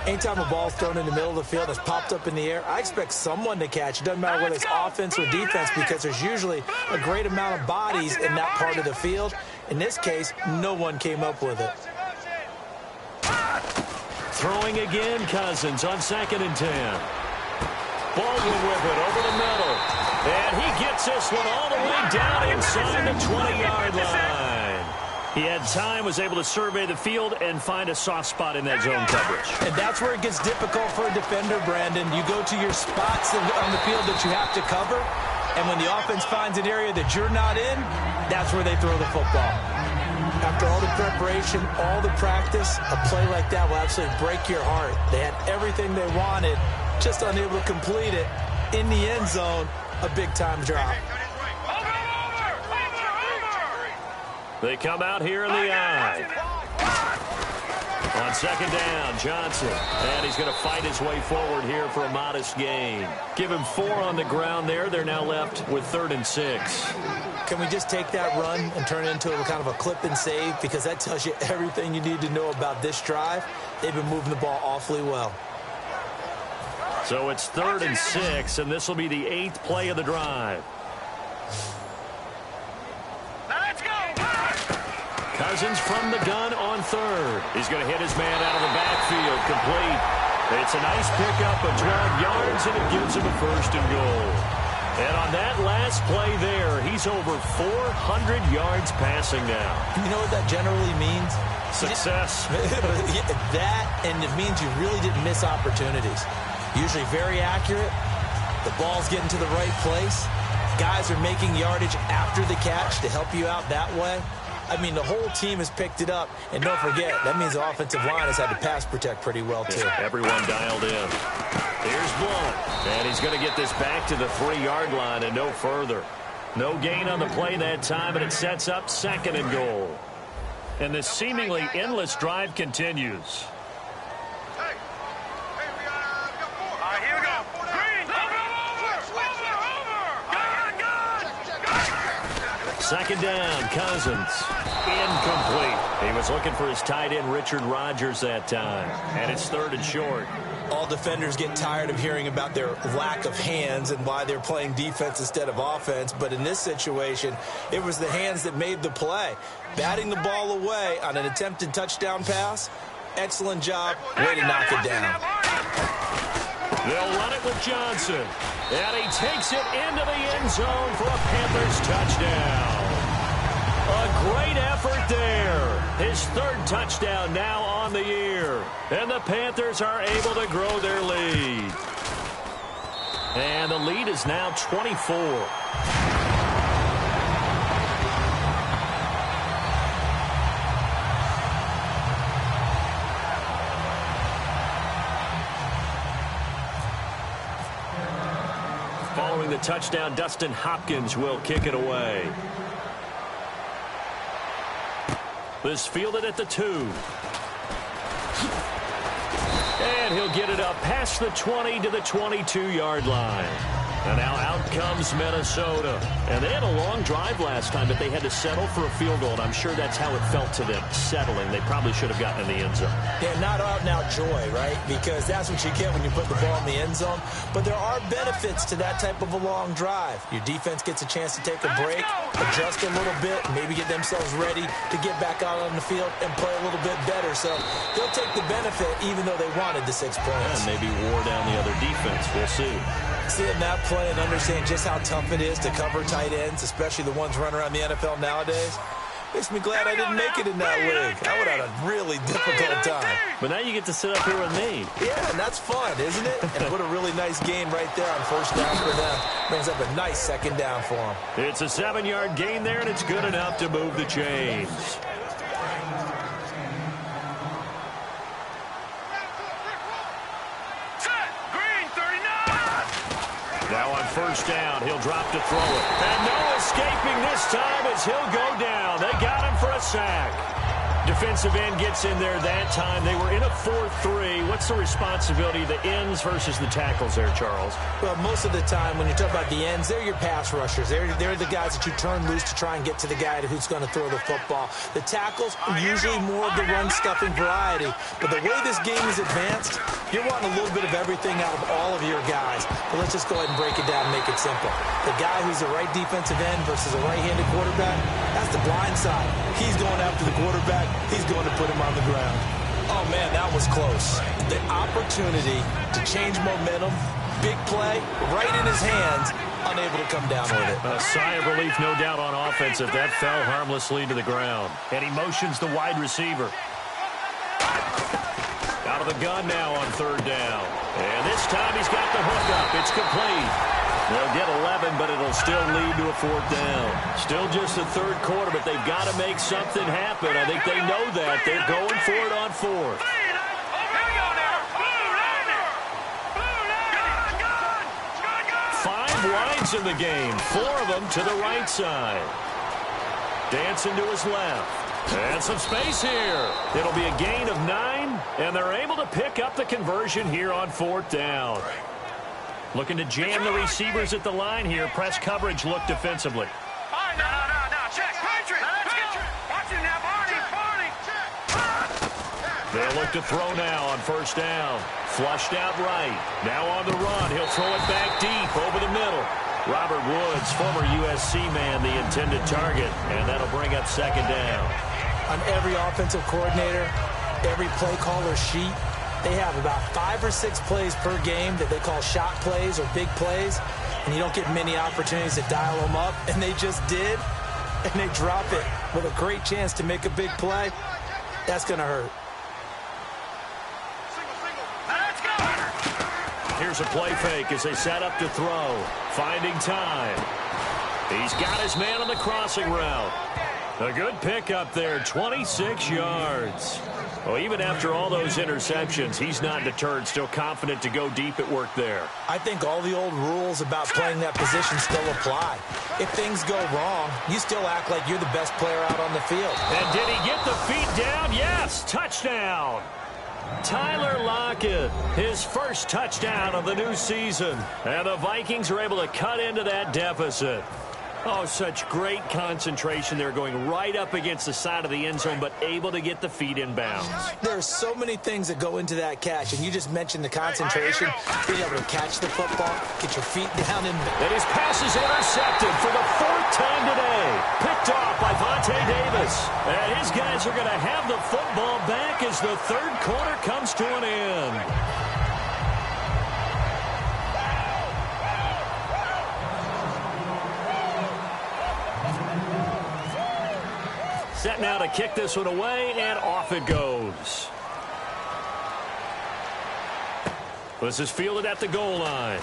Anytime a ball's thrown in the middle of the field that's popped up in the air, I expect someone to catch. It doesn't matter whether it's offense or defense because there's usually a great amount of bodies in that part of the field. In this case, no one came up with it. Throwing again, Cousins on 2nd and 10. Baldwin with it over the middle. And he gets this one all the way down inside the 20-yard line. He had time, was able to survey the field and find a soft spot in that zone coverage. And that's where it gets difficult for a defender, Brandon. You go to your spots on the field that you have to cover, and when the offense finds an area that you're not in, that's where they throw the football. After all the preparation, all the practice, a play like that will absolutely break your heart. They had everything they wanted, just unable to complete it. In the end zone, a big-time drop. They come out here in the eye. On 2nd down, Johnson. And he's going to fight his way forward here for a modest gain. Give him 4 on the ground there. They're now left with 3rd and 6. Can we just take that run and turn it into a kind of a clip and save? Because that tells you everything you need to know about this drive. They've been moving the ball awfully well. So it's 3rd and 6, and this will be the 8th play of the drive. Cousins from the gun on 3rd. He's going to hit his man out of the backfield, complete. It's a nice pickup of 12 yards, and it gives him a 1st and goal. And on that last play there, he's over 400 yards passing now. You know what that generally means? Success. That, and it means you really didn't miss opportunities. Usually very accurate. The ball's getting to the right place. Guys are making yardage after the catch to help you out that way. I mean, the whole team has picked it up. And don't forget, that means the offensive line has had to pass protect pretty well, too. Yeah, everyone dialed in. Here's Blunt. And he's going to get this back to the 3-yard line and no further. No gain on the play that time, and it sets up 2nd and goal. And this seemingly endless drive continues. Here we go. Green, over. 2nd down, Cousins. Incomplete. He was looking for his tight end, Richard Rodgers, that time. And it's 3rd and short. All defenders get tired of hearing about their lack of hands and why they're playing defense instead of offense. But in this situation, it was the hands that made the play. Batting the ball away on an attempted touchdown pass. Excellent job. Way to knock it down. They'll run it with Johnson. And he takes it into the end zone for a Panthers touchdown. A great effort there. His 3rd touchdown now on the year. And the Panthers are able to grow their lead. And the lead is now 24. Following the touchdown, Dustin Hopkins will kick it away. This fielded at the 2. And he'll get it up past the 20 to the 22-yard line. And now out comes Minnesota. And they had a long drive last time, but they had to settle for a field goal. And I'm sure that's how it felt to them, settling. They probably should have gotten in the end zone. Yeah, not out-and-out joy, right? Because that's what you get when you put the ball in the end zone. But there are benefits to that type of a long drive. Your defense gets a chance to take a break, adjust a little bit, maybe get themselves ready to get back out on the field and play a little bit better. So they'll take the benefit even though they wanted the 6 points. And maybe wore down the other defense. We'll see. Seeing that play and understanding just how tough it is to cover tight ends, especially the ones running around the NFL nowadays, makes me glad I didn't make it in that league. I would have had a really difficult time. But now you get to sit up here with me. Yeah, and that's fun, isn't it? And what a really nice gain right there on 1st down for them. Brings up a nice 2nd down for them. It's a 7-yard gain there, and it's good enough to move the chains. Now on first down. He'll drop to throw it. And no escaping this time as he'll go down. They got him for a sack. Defensive end gets in there that time. They were in a 4-3. What's the responsibility of the ends versus the tackles there, Charles? Well, most of the time when you talk about the ends, they're your pass rushers. They're the guys that you turn loose to try and get to the guy who's going to throw the football. The tackles are usually more of the run-stuffing variety. But the way this game is advanced, you're wanting a little bit of everything out of all of your guys. But let's just go ahead and break it down and make it simple. The guy who's the right defensive end versus a right-handed quarterback, that's the blind side. He's going after the quarterback. He's going to put him on the ground. Oh, man, that was close. The opportunity to change momentum, big play, right in his hands, unable to come down with it. A sigh of relief, no doubt, on offense if that fell harmlessly to the ground. And he motions the wide receiver. Out of the gun now on third down. And this time he's got the hook up. It's complete. They'll get 11, but it'll still lead to a fourth down. Still just the third quarter, but they've got to make something happen. I think they know that. They're going for it on fourth. 5 wides in the game, 4 of them to the right side. Dancing to his left. And some space here. It'll be a gain of 9, and they're able to pick up the conversion here on fourth down. Looking to jam the receivers at the line here. Press coverage look defensively. No. Check. Watch it now, Barney. They'll look to throw now on first down. Flushed out right. Now on the run. He'll throw it back deep over the middle. Robert Woods, former USC man, the intended target. And that'll bring up second down. On every offensive coordinator, every play caller sheet, they have about 5 or 6 plays per game that they call shot plays or big plays, and you don't get many opportunities to dial them up, and they just did, and they drop it with a great chance to make a big play. That's going to hurt. Here's a play fake as they set up to throw. Finding time. He's got his man on the crossing route. A good pickup there, 26 yards. Well, even after all those interceptions, he's not deterred, still confident to go deep at work there. I think all the old rules about playing that position still apply. If things go wrong, you still act like you're the best player out on the field. And did he get the feet down? Yes, touchdown. Tyler Lockett, his first touchdown of the new season. And the Vikings are able to cut into that deficit. Oh, such great concentration. They're going right up against the side of the end zone, but able to get the feet in bounds. There's so many things that go into that catch, and you just mentioned the concentration, being able to catch the football, get your feet down in. And his pass is intercepted for the 4th time today. Picked off by Vontae Davis. And his guys are going to have the football back as the third quarter comes to an end. Set now to kick this one away, and off it goes. This is fielded at the goal line.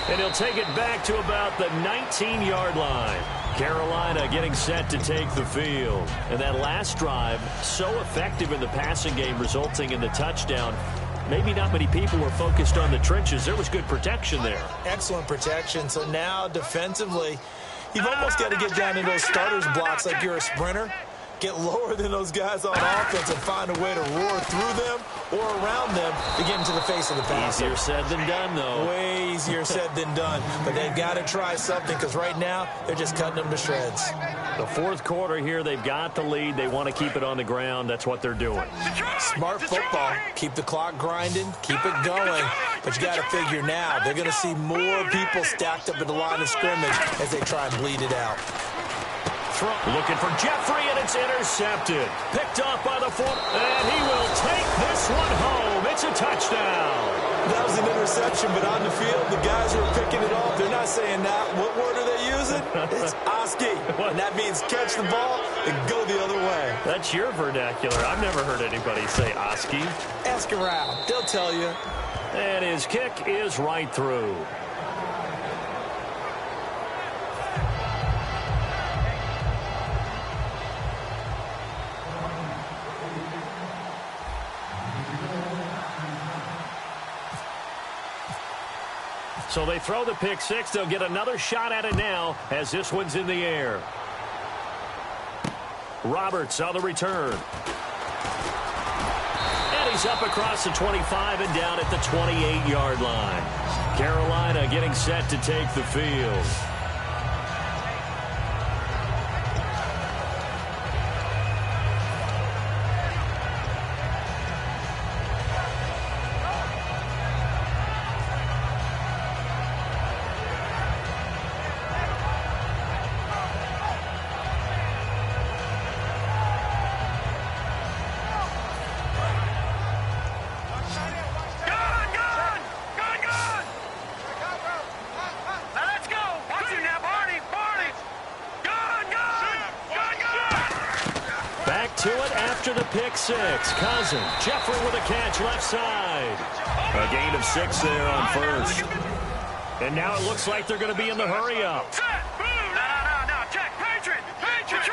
And he'll take it back to about the 19-yard line. Carolina getting set to take the field. And that last drive, so effective in the passing game, resulting in the touchdown. Maybe not many people were focused on the trenches. There was good protection there. Excellent protection. So now defensively, you've almost got to get down in those starters blocks like you're a sprinter. Get lower than those guys on offense and find a way to roar through them or around them to get into the face of the passer. Easier said than done, though. Way easier said than done. But they've got to try something because right now they're just cutting them to shreds. The fourth quarter here, they've got the lead. They want to keep it on the ground. That's what they're doing. Smart football. Keep the clock grinding. Keep it going. But you got to figure now they're going to see more people stacked up at the line of scrimmage as they try and bleed it out. Looking for Jeffrey, and it's intercepted. Picked off by the 4, and he will take this one home. It's a touchdown. That was an interception, but on the field, the guys who are picking it off, they're not saying that. What word are they using? It's Oski. And that means catch the ball and go the other way. That's your vernacular. I've never heard anybody say Oski. Ask around. They'll tell you. And his kick is right through. So they throw the pick six. They'll get another shot at it now as this one's in the air. Roberts on the return. And he's up across the 25 and down at the 28-yard line. Carolina getting set to take the field. To it after the pick six. Cousins. Jeffrey with a catch left side. A gain of 6 there on first. And now it looks like they're going to be in the hurry up. No. Check. Patriot. Let's go.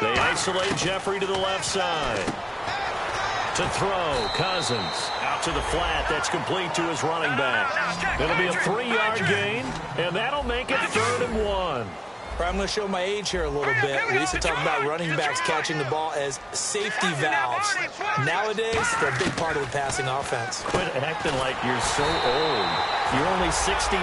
They isolate Jeffrey to the left side. To throw. Cousins. Out to the flat. That's complete to his running back. It'll be a 3-yard gain. And that'll make it 3rd and 1. I'm going to show my age here a little bit. We used to talk about running backs catching the ball as safety valves. Nowadays, they're a big part of the passing offense. Quit acting like you're so old. You're only 65.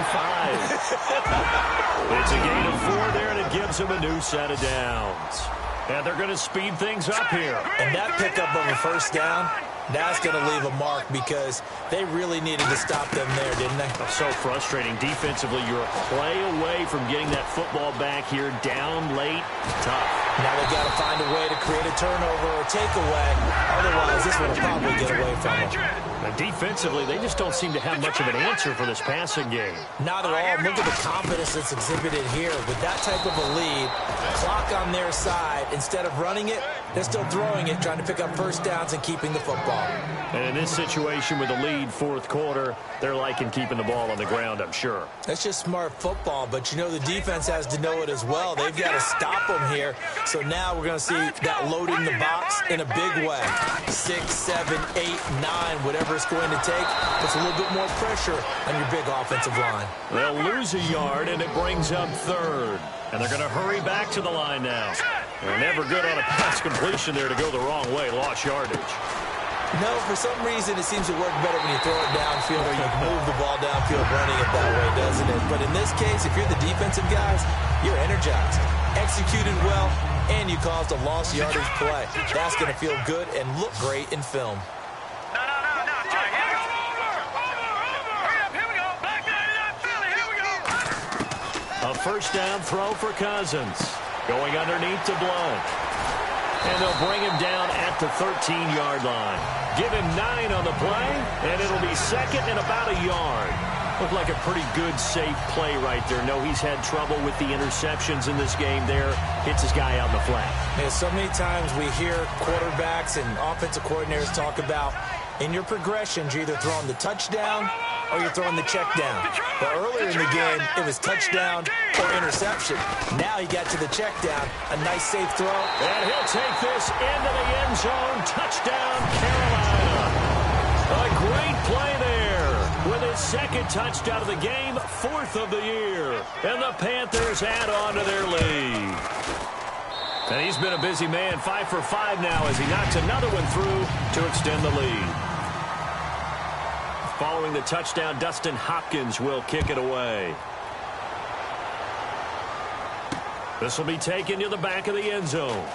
It's a gain of 4 there, and it gives them a new set of downs. And they're going to speed things up here. And that pickup of a first down, that's going to leave a mark because they really needed to stop them there, didn't they? So frustrating. Defensively, you're a play away from getting that football back here down late. Tough. Now they've got to find a way to create a turnover or takeaway. Otherwise, this one will probably get away from them. And defensively, they just don't seem to have much of an answer for this passing game. Not at all. Look at the confidence that's exhibited here. With that type of a lead, clock on their side, instead of running it, they're still throwing it, trying to pick up first downs and keeping the football. And in this situation with a lead, fourth quarter, they're liking keeping the ball on the ground, I'm sure. That's just smart football, but you know the defense has to know it as well. They've got to stop them here. So now we're going to see that loading the box in a big way. 6, 7, 8, 9, whatever it's going to take, puts a little bit more pressure on your big offensive line. They'll lose a yard, and it brings up 3rd. And they're going to hurry back to the line now. They're never good on a pass completion there to go the wrong way. Lost yardage. No, for some reason it seems to work better when you throw it downfield or you move the ball downfield running it that way, doesn't it? But in this case, if you're the defensive guys, you're energized, executed well, and you caused a lost yardage play. That's going to feel good and look great in film. No. Check. Here we go. Back down Philly. Here we go. A first down throw for Cousins. Going underneath to Blunt. And they'll bring him down at the 13-yard line. Give him 9 on the play, and it'll be 2nd and about a yard. Looked like a pretty good, safe play right there. No, he's had trouble with the interceptions in this game there. Hits his guy out in the flat. Man, so many times we hear quarterbacks and offensive coordinators talk about in your progressions, you're either throwing the touchdown or you're throwing the check down. But earlier in the game, it was touchdown or interception. Now he got to the check down. A nice, safe throw. And he'll take this into the end zone. Touchdown, Carolina. A great play there with his 2nd touchdown of the game, 4th of the year. And the Panthers add on to their lead. And he's been a busy man, 5 for 5 now as he knocks another one through to extend the lead. Following the touchdown, Dustin Hopkins will kick it away. This will be taken to the back of the end zone.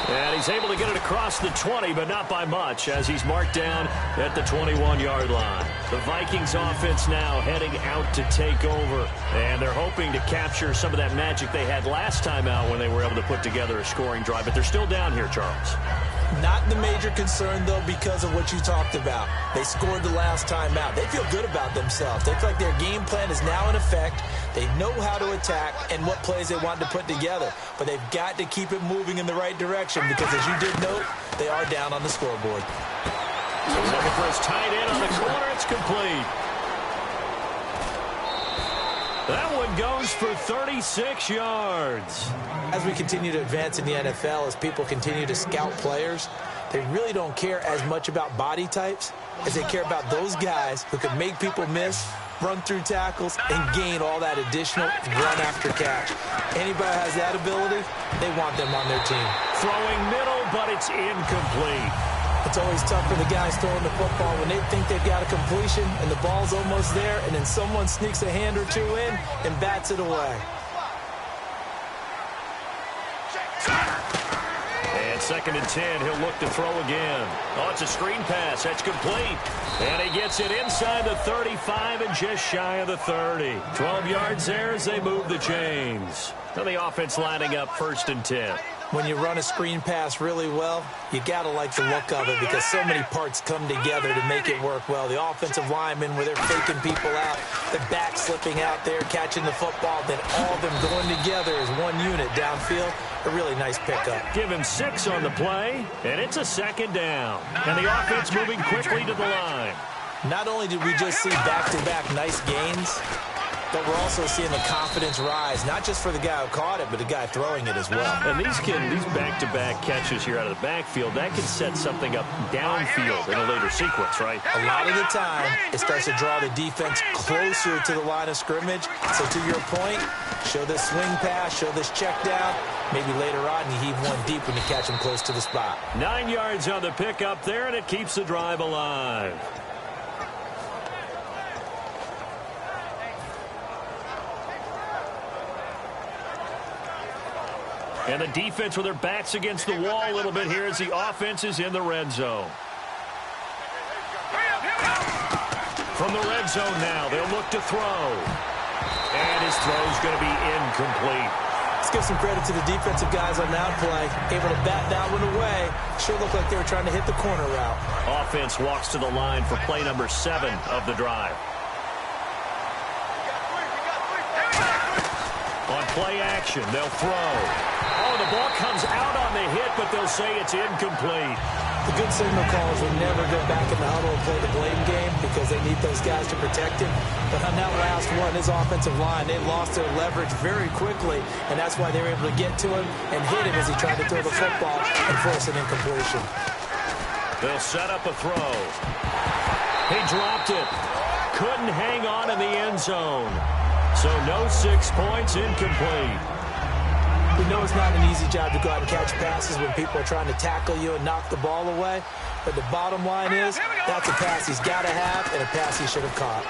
And he's able to get it across the 20, but not by much, as he's marked down at the 21-yard line. The Vikings offense now heading out to take over, and they're hoping to capture some of that magic they had last time out when they were able to put together a scoring drive, but they're still down here, Charles. Not the major concern, though, because of what you talked about. They scored the last time out. They feel good about themselves. They feel like their game plan is now in effect. They know how to attack and what plays they want to put together. But they've got to keep it moving in the right direction because, as you did note, they are down on the scoreboard. So he's looking for his tight end on the corner. It's complete. That one goes for 36 yards. As we continue to advance in the NFL, as people continue to scout players, they really don't care as much about body types as they care about those guys who can make people miss, run through tackles, and gain all that additional run after catch. Anybody who has that ability, they want them on their team. Throwing middle, but it's incomplete. It's always tough for the guys throwing the football when they think they've got a completion and the ball's almost there, and then someone sneaks a hand or two in and bats it away. And 2nd and 10, he'll look to throw again. Oh, it's a screen pass. That's complete. And he gets it inside the 35 and just shy of the 30. 12 yards there as they move the chains. So the offense lining up 1st and 10. When you run a screen pass really well, you got to like the look of it because so many parts come together to make it work well. The offensive linemen, where they're faking people out, the back slipping out there, catching the football, then all of them going together as one unit downfield. A really nice pickup. Give him 6 on the play, and it's a 2nd down. And the offense moving quickly to the line. Not only did we just see back-to-back nice gains, but we're also seeing the confidence rise, not just for the guy who caught it, but the guy throwing it as well. And these back-to-back catches here out of the backfield, that can set something up downfield in a later sequence, right? A lot of the time, it starts to draw the defense closer to the line of scrimmage. So to your point, show this swing pass, show this check down. Maybe later on, you heave one deep when you catch him close to the spot. 9 yards on the pickup there, and it keeps the drive alive. And the defense with their backs against the wall a little bit here as the offense is in the red zone. From the red zone now, they'll look to throw. And his throw's going to be incomplete. Let's give some credit to the defensive guys on that play. Able to bat that one away. Sure looked like they were trying to hit the corner route. Offense walks to the line for play number 7 of the drive. On play action, they'll throw. Oh, the ball comes out on the hit, but they'll say it's incomplete. The good signal callers will never go back in the huddle and play the blame game because they need those guys to protect him. But on that last one, his offensive line, they lost their leverage very quickly, and that's why they were able to get to him and hit him as he tried to throw the football and force an incompletion. They'll set up a throw. He dropped it. Couldn't hang on in the end zone. So no 6 points, incomplete. We know it's not an easy job to go out and catch passes when people are trying to tackle you and knock the ball away. But the bottom line is, that's a pass he's got to have and a pass he should have caught.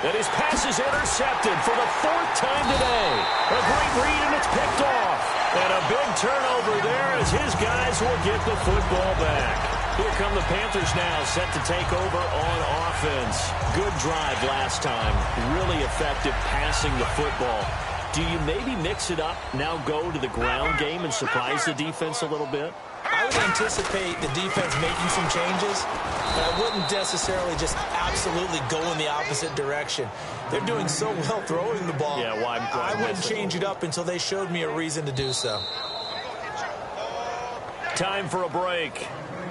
And his pass is intercepted for the 4th time today. A great read, and it's picked off. And a big turnover there as his guys will get the football back. Here come the Panthers now, set to take over on offense. Good drive last time. Really effective passing the football. Do you maybe mix it up, now go to the ground game and surprise the defense a little bit? I would anticipate the defense making some changes, but I wouldn't necessarily just absolutely go in the opposite direction. They're doing so well throwing the ball. Yeah, why I wouldn't change it up until they showed me a reason to do so. Time for a break.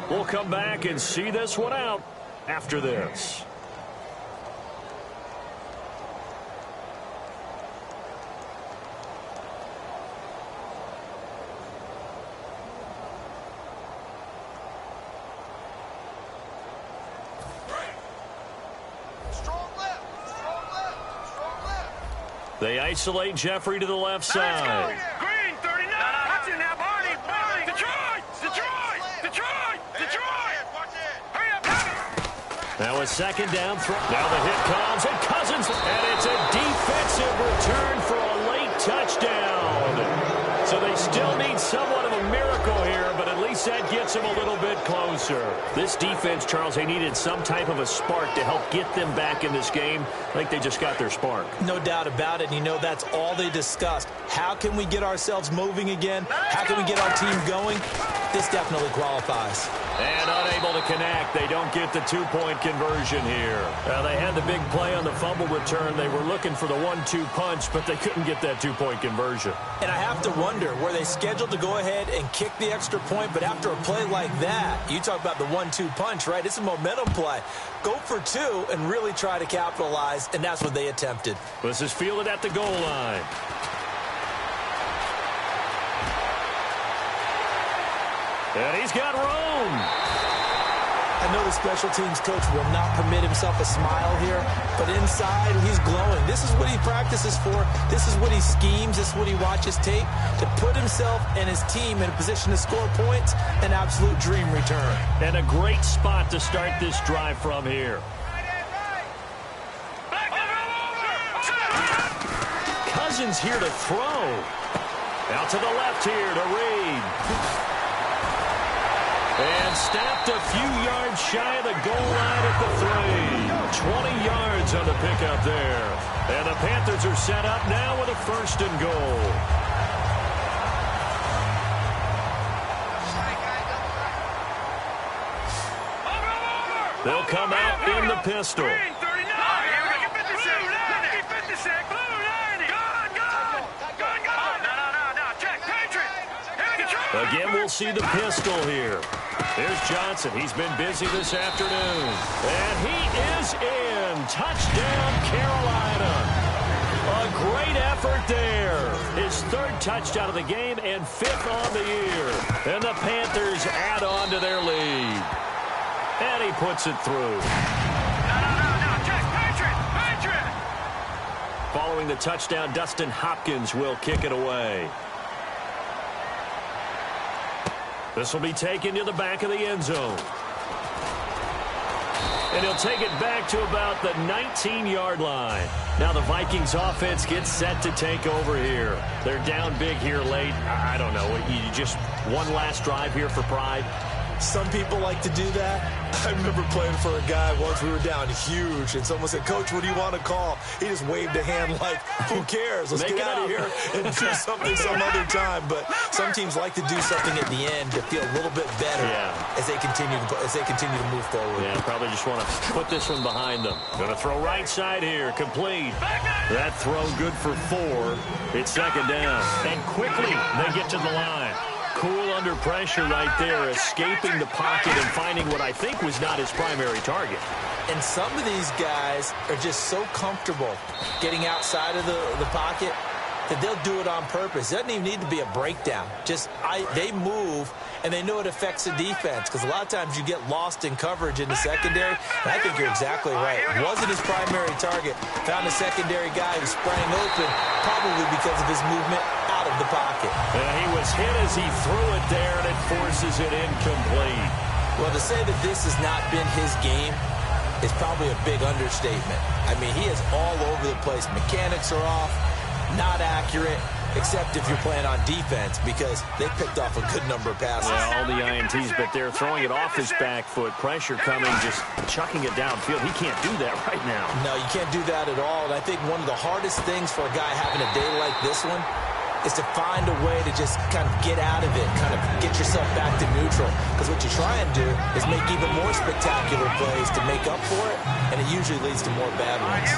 We'll come back and see this one out after this. They isolate Jeffrey to the left side. Green, 39. Watch it now, Barney. Detroit. Hurry up. Now a 2nd down throw. Now the hit comes, and Cousins. And it's a defensive return for a late touchdown. So they still need somewhat of a miracle here, but at least that gets them a little bit closer. This defense, Charles, they needed some type of a spark to help get them back in this game. I think they just got their spark. No doubt about it. You know, that's all they discussed. How can we get ourselves moving again? How can we get our team going? this definitely qualifies. And unable to connect. They don't get the two-point conversion here. They had the big play on the fumble return. They were looking for the 1-2 punch, but they couldn't get that two-point conversion. And I have to wonder, were they scheduled to go ahead and kick the extra point, but after a play like that, you talk about the 1-2 punch, right? It's a momentum play. Go for two and really try to capitalize, and that's what they attempted. This is fielded at the goal line. And he's got room. I know the special teams coach will not permit himself a smile here, but inside he's glowing. This is what he practices for. This is what he schemes. This is what he watches tape to put himself and his team in a position to score points. An absolute dream return. And a great spot to start this drive from here. Cousins here to throw. Out to the left here to Reed. And snapped a few yards shy of the goal line at the 3. 20 yards on the pickup there. And the Panthers are set up now with a 1st and goal. They'll come out in the pistol. Again, we'll see the pistol here. There's Johnson. He's been busy this afternoon. And he is in. Touchdown, Carolina. A great effort there. His 3rd touchdown of the game and 5th on the year. And the Panthers add on to their lead. And he puts it through. Following the touchdown, Dustin Hopkins will kick it away. This will be taken to the back of the end zone. And he'll take it back to about the 19-yard line. Now the Vikings offense gets set to take over here. They're down big here late. I don't know. You just one last drive here for pride. Some people like to do that. I remember playing for a guy once. We were down huge, and someone said, "Coach, what do you want to call?" He just waved a hand like, "Who cares? Let's get out of here and do something some other time." But some teams like to do something at the end to feel a little bit better as they continue to move forward. Yeah, probably just want to put this one behind them. Going to throw right side here, complete. That throw good for 4. It's 2nd down, and quickly they get to the line. Cool under pressure right there, escaping the pocket and finding what I think was not his primary target. And some of these guys are just so comfortable getting outside of the pocket that they'll do it on purpose. It doesn't even need to be a breakdown. They move, and they know it affects the defense, because a lot of times you get lost in coverage in the secondary. And I think you're exactly right. It wasn't his primary target. Found a secondary guy who sprang open, probably because of his movement out of the pocket. And he was hit as he threw it there, and it forces it incomplete. Well, to say that this has not been his game is probably a big understatement. I mean, he is all over the place. Mechanics are off, not accurate, except if you're playing on defense, because they picked off a good number of passes. Yeah, all the INTs, but they're throwing it off his back foot. Pressure coming, just chucking it downfield. He can't do that right now. No, you can't do that at all. And I think one of the hardest things for a guy having a day like this one is to find a way to just kind of get out of it, kind of get yourself back to neutral. Because what you try and do is make even more spectacular plays to make up for it, and it usually leads to more bad ones.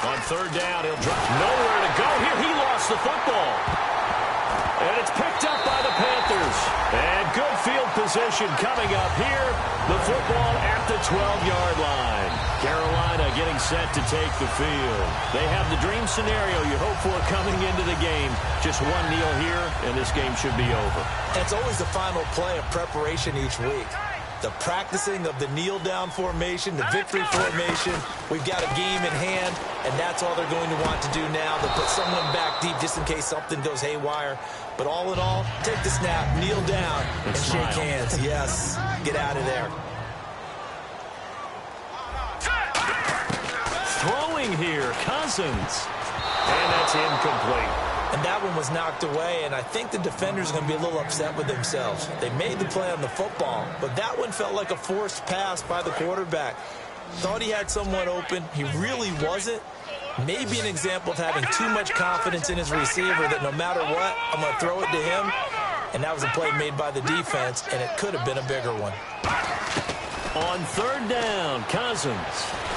On 3rd down, he'll drop. Nowhere to go here. He lost the football. And it's picked up by the Panthers. And good field position coming up here. The football at the 12-yard line. Carolina getting set to take the field. They have the dream scenario you hope for coming into the game. Just one kneel here, and this game should be over. And it's always the final play of preparation each week. The practicing of the kneel-down formation, the victory formation. We've got a game in hand, and that's all they're going to want to do now. They'll put someone back deep just in case something goes haywire. But all in all, take the snap, kneel down, and shake hands. Yes, get out of there. Throwing here, Cousins. And that's incomplete. And that one was knocked away, and I think the defenders are going to be a little upset with themselves. They made the play on the football, but that one felt like a forced pass by the quarterback. Thought he had someone open. He really wasn't. Maybe an example of having too much confidence in his receiver that no matter what, I'm going to throw it to him. And that was a play made by the defense, and it could have been a bigger one. On third down, Cousins.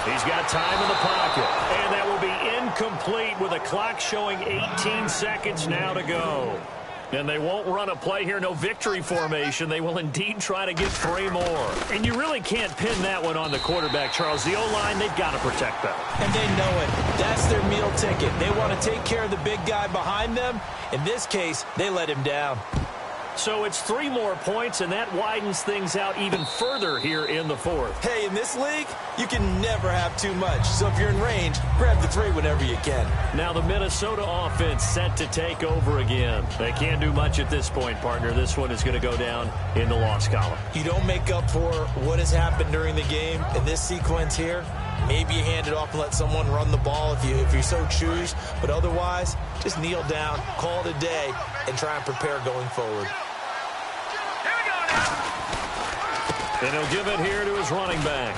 He's got time in the pocket. And that will be incomplete with a clock showing 18 seconds now to go. And they won't run a play here, no victory formation. They will indeed try to get 3 more. And you really can't pin that one on the quarterback, Charles. The O-line, they've got to protect that. And they know it. That's their meal ticket. They want to take care of the big guy behind them. In this case, they let him down. So it's 3 more points, and that widens things out even further here in the fourth. Hey, in this league, you can never have too much. So if you're in range, grab the 3 whenever you can. Now the Minnesota offense set to take over again. They can't do much at this point, partner. This one is going to go down in the loss column. You don't make up for what has happened during the game in this sequence here. Maybe you hand it off and let someone run the ball if you so choose. But otherwise, just kneel down, call it a day, and try and prepare going forward. And he'll give it here to his running back.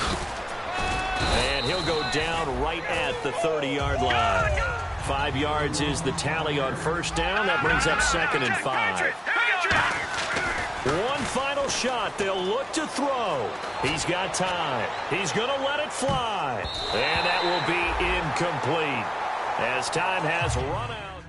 And he'll go down right at the 30-yard line. 5 yards is the tally on first down. That brings up 2nd and 5. One final shot. They'll look to throw. He's got time. He's going to let it fly. And that will be incomplete as time has run out.